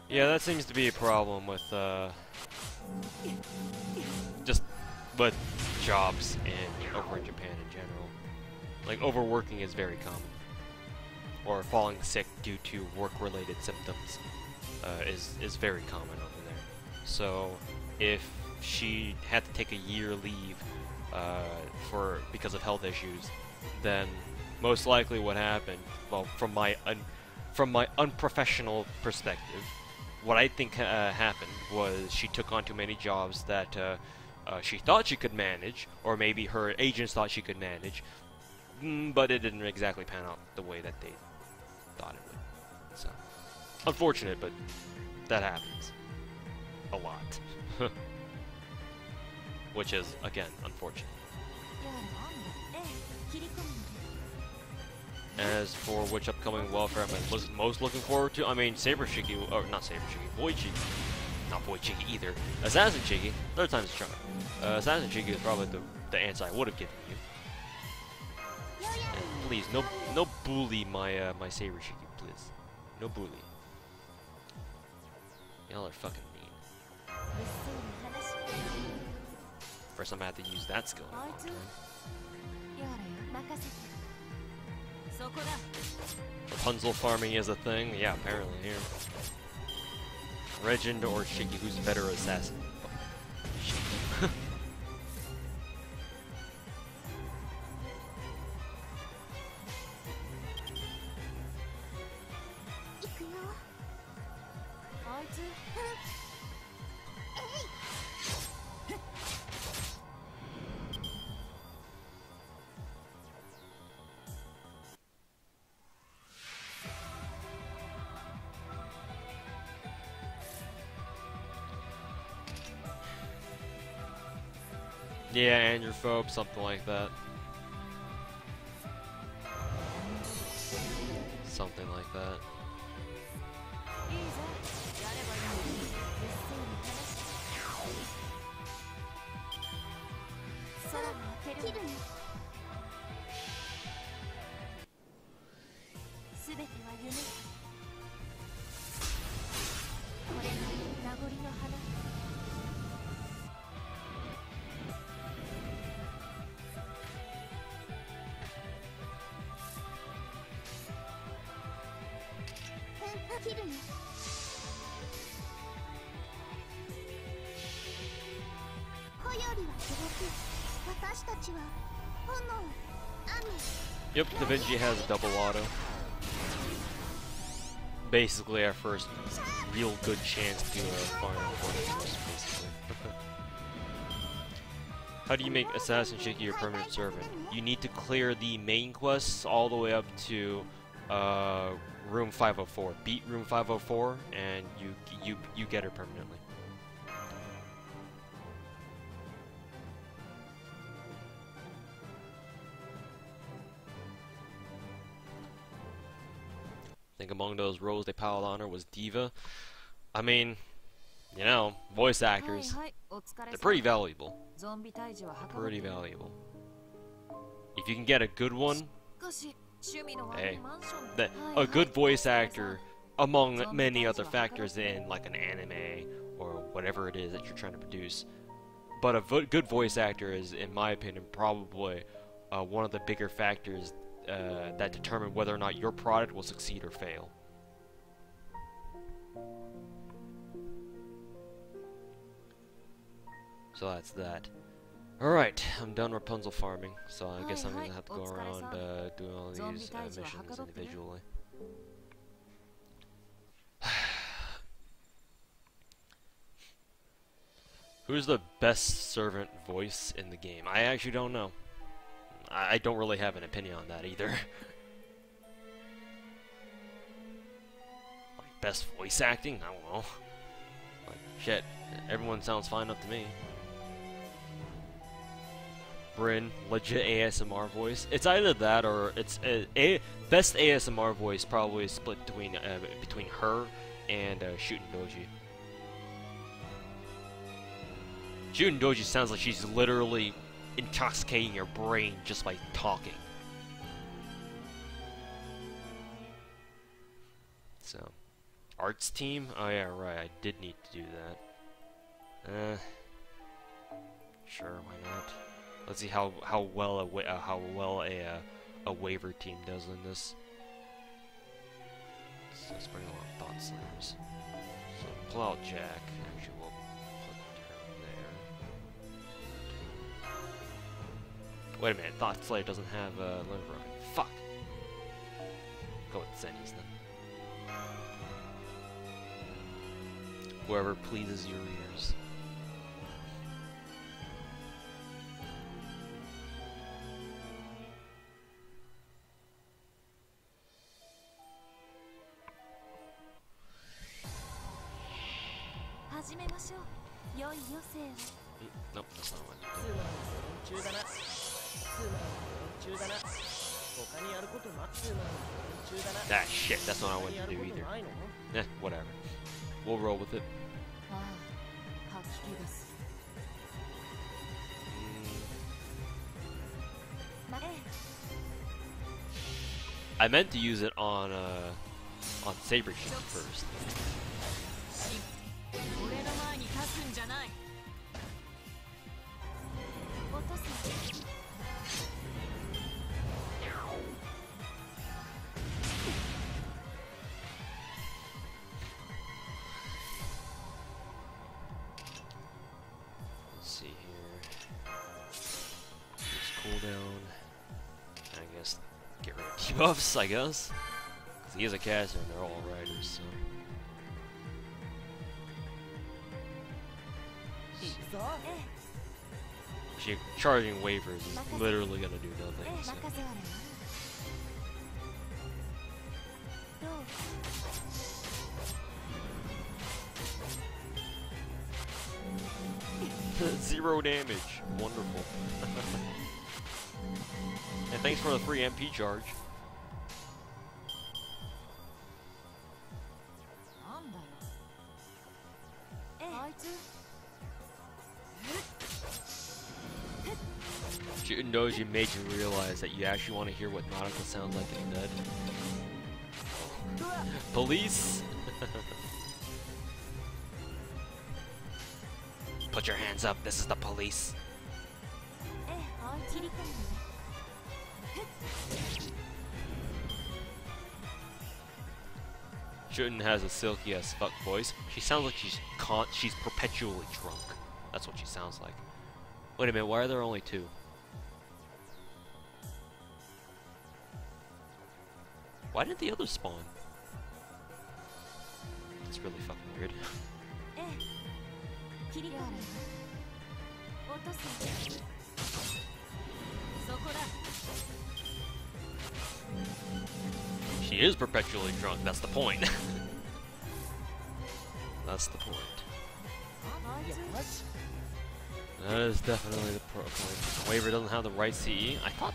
Yeah, that seems to be a problem with just with jobs and over in Japan in general. Like overworking is very common, or falling sick due to work-related symptoms is very common over there. So if she had to take a year leave because of health issues, then most likely what happened, well, from my unprofessional perspective, what I think happened was she took on too many jobs that she thought she could manage, or maybe her agents thought she could manage, but it didn't exactly pan out the way that they thought it would. So, unfortunate, but that happens a lot. Which is, again, unfortunate. As for which upcoming welfare I'm most looking forward to, I mean, Saber Shiki, or not Saber Shiki, Boy Shiki. Not Boy Shiki either. Assassin Shiki, third time's a charm. Assassin Shiki is probably the answer I would have given you. And please, no bully my my Saber Shiki, please. No bully. Y'all are fucking mean. First time I had to use that skill in a long time. Rapunzel farming is a thing? Yeah, apparently here. Regend or Shiki, who's better assassin? Shiki. Yeah, androphobe, something like that. Something like that. Yep, Da Vinci has a double auto. Basically our first real good chance to farm fortresses, basically. How do you make Assassin Shiki your permanent servant? You need to clear the main quests all the way up to room 504. Beat room 504 and you get her permanently. I think among those roles they piled on her was Diva. I mean, you know, voice actors, they're pretty valuable. Pretty valuable. If you can get a good one, hey, a good voice actor, among many other factors in like an anime or whatever it is that you're trying to produce. But a good voice actor is, in my opinion, probably one of the bigger factors that determine whether or not your product will succeed or fail. So that's that. Alright, I'm done Rapunzel farming, so I guess I'm gonna have to go around doing all these missions individually. Who's the best servant voice in the game? I actually don't know. I don't really have an opinion on that either. Like, best voice acting? I don't know. Like, shit, everyone sounds fine up to me. Bryn, legit ASMR voice. It's either that or it's best ASMR voice probably split between her and Shooting Doji. Shooting Doji sounds like she's literally intoxicating your brain just by talking. So, arts team? Oh yeah, right. I did need to do that. Sure, why not? Let's see how well a waiver team does in this. So let's bring along Thought Slayers. So pull out Jack. Actually, we'll put her there. Wait a minute, Thought Slayer doesn't have liver running. Fuck. Go with Zennies then. Whoever pleases your ears. Nope, that's not what I do. Ah, shit, that's not what I wanted to do either. Eh, whatever. We'll roll with it. I meant to use it on Saber Shiki first. Let's see here. Just cooldown. I guess get rid of debuffs, I guess. Because he is a caster and they're all riders, so. Charging waivers is literally gonna do nothing. So. 0 damage. Wonderful. And thanks for the free MP charge. Shooting Doji made you realize that you actually want to hear what Nautical sounds like in dead. Police! Put your hands up, this is the police. Shooting has a silky as fuck voice. She sounds like she's perpetually drunk. That's what she sounds like. Wait a minute, why are there only 2? Why didn't the others spawn? It's really fucking weird. She is perpetually drunk, that's the point. That's the point. That is definitely the point. Waver doesn't have the right CE. I thought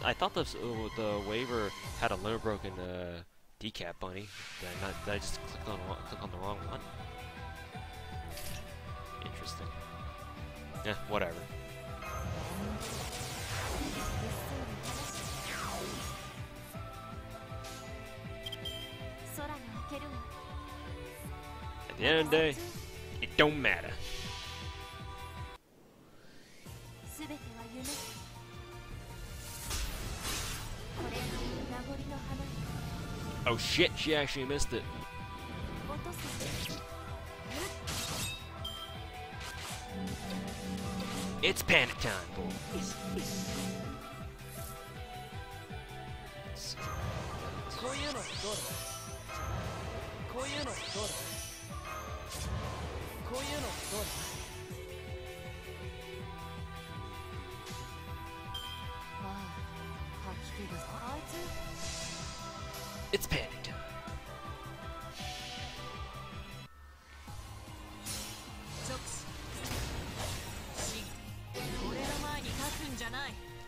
I thought the Waver had a limit broken decap bunny. Did I just click on the wrong one? Interesting. Yeah, whatever. At the end of the day, it don't matter. Oh shit, she actually missed it. It's panic time, boys. It's panic time.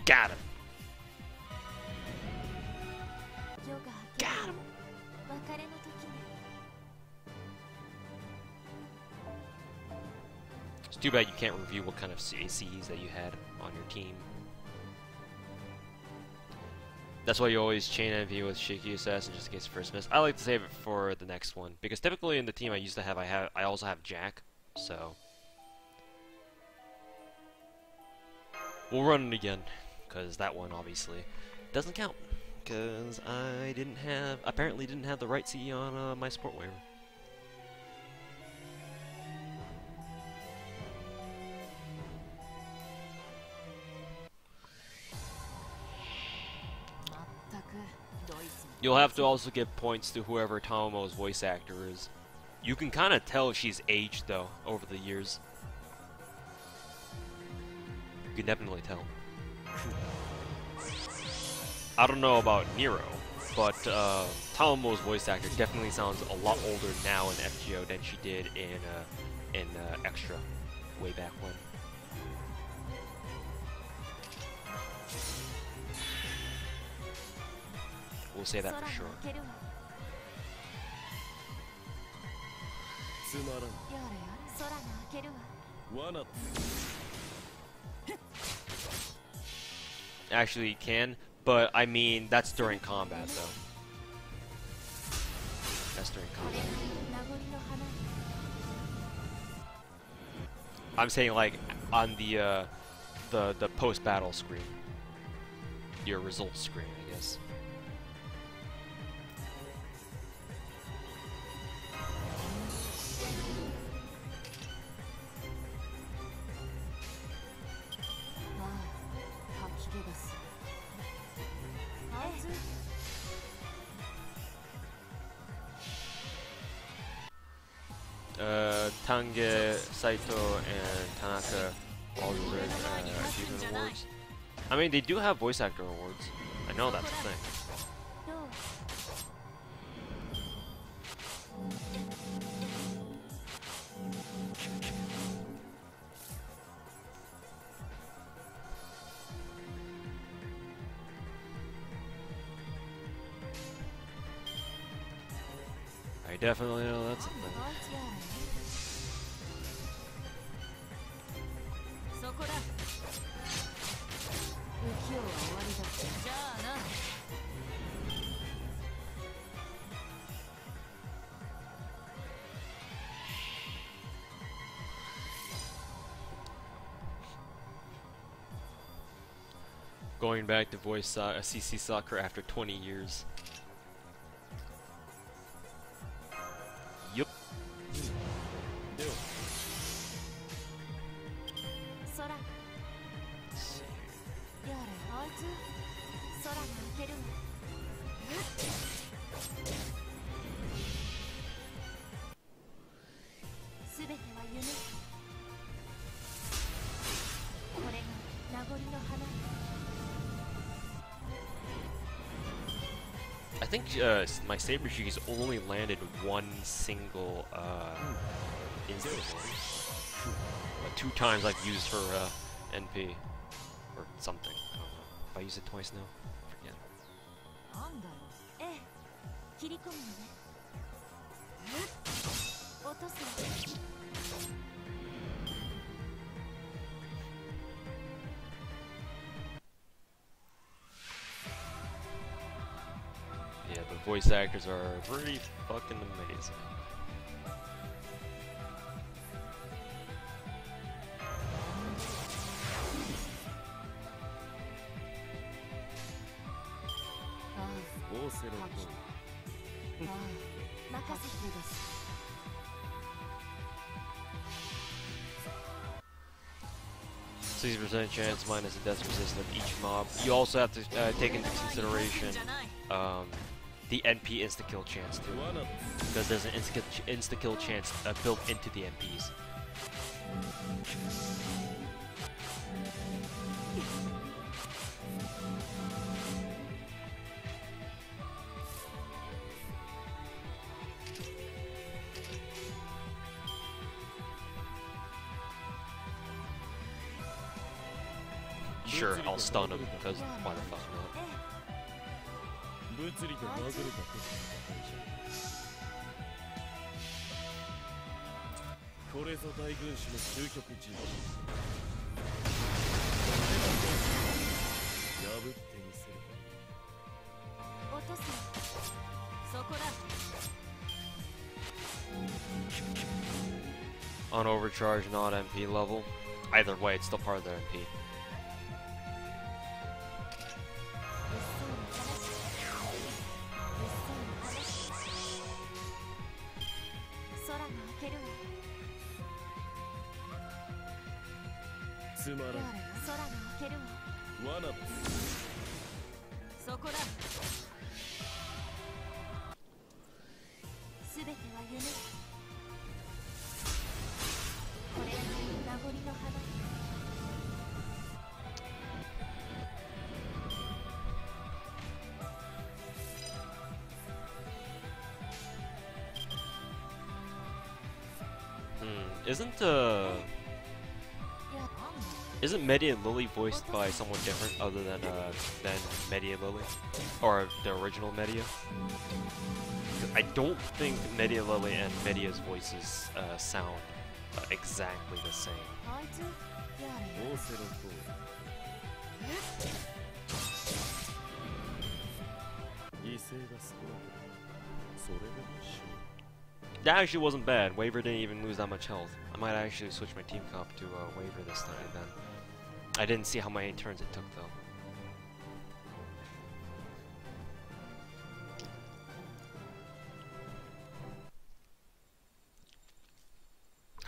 Got him. Got him. It's too bad you can't review what kind of CACs that you had on your team. That's why you always chain envy with Shiki Assassin just in case first miss. I like to save it for the next one because typically in the team I used to have, I also have Jack, so we'll run it again because that one obviously doesn't count because I apparently didn't have the right CE on my support waiver. You'll have to also give points to whoever Tomo's voice actor is. You can kind of tell she's aged, though, over the years. You can definitely tell. I don't know about Nero, but Tomo's voice actor definitely sounds a lot older now in FGO than she did in Extra, way back when. We'll say that for sure. Actually, you can, but I mean, that's during combat, though. That's during combat. I'm saying, like, on the post-battle screen. Your results screen, I guess. Tange, Saito, and Tanaka all deserve achievement awards. I mean, they do have voice actor awards. I know that's the thing. I definitely know that's a thing. Going back to voice CC Soccer after 20 years. Yup. think my Saber Shiki's only landed one single instant. But 2 times I've used for NP or something. I don't know. If I use it twice now, forget. Yeah, the voice actors are pretty fucking amazing. %, chance minus the death resistance of each mob. You also have to take into consideration the NP insta-kill chance too, because there's an insta-kill chance built into the NPs. Sure, I'll stun him, because why the fuck not? On overcharge, not MP level. Either way, it's still part of their MP. Isn't Media Lily voiced by someone different other than Media Lily? Or the original Media? I don't think Media Lily and Media's voices sound exactly the same. That actually wasn't bad. Waver didn't even lose that much health. I might actually switch my team comp to Waver this time then. I didn't see how many turns it took though.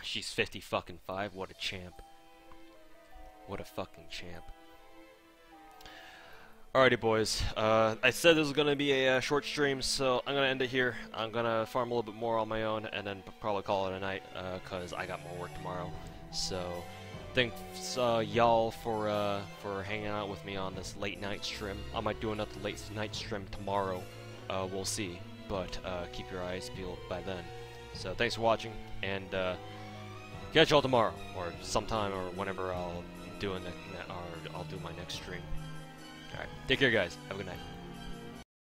She's 50 fucking 5. What a champ. What a fucking champ. Alrighty boys, I said this was going to be a short stream, so I'm going to end it here. I'm going to farm a little bit more on my own, and then probably call it a night, because I got more work tomorrow. So, thanks y'all for hanging out with me on this late night stream. I might do another late night stream tomorrow, we'll see, but keep your eyes peeled by then. So, thanks for watching, and catch y'all tomorrow, or sometime, or whenever I'll do my next stream. Alright, take care guys, have a good night.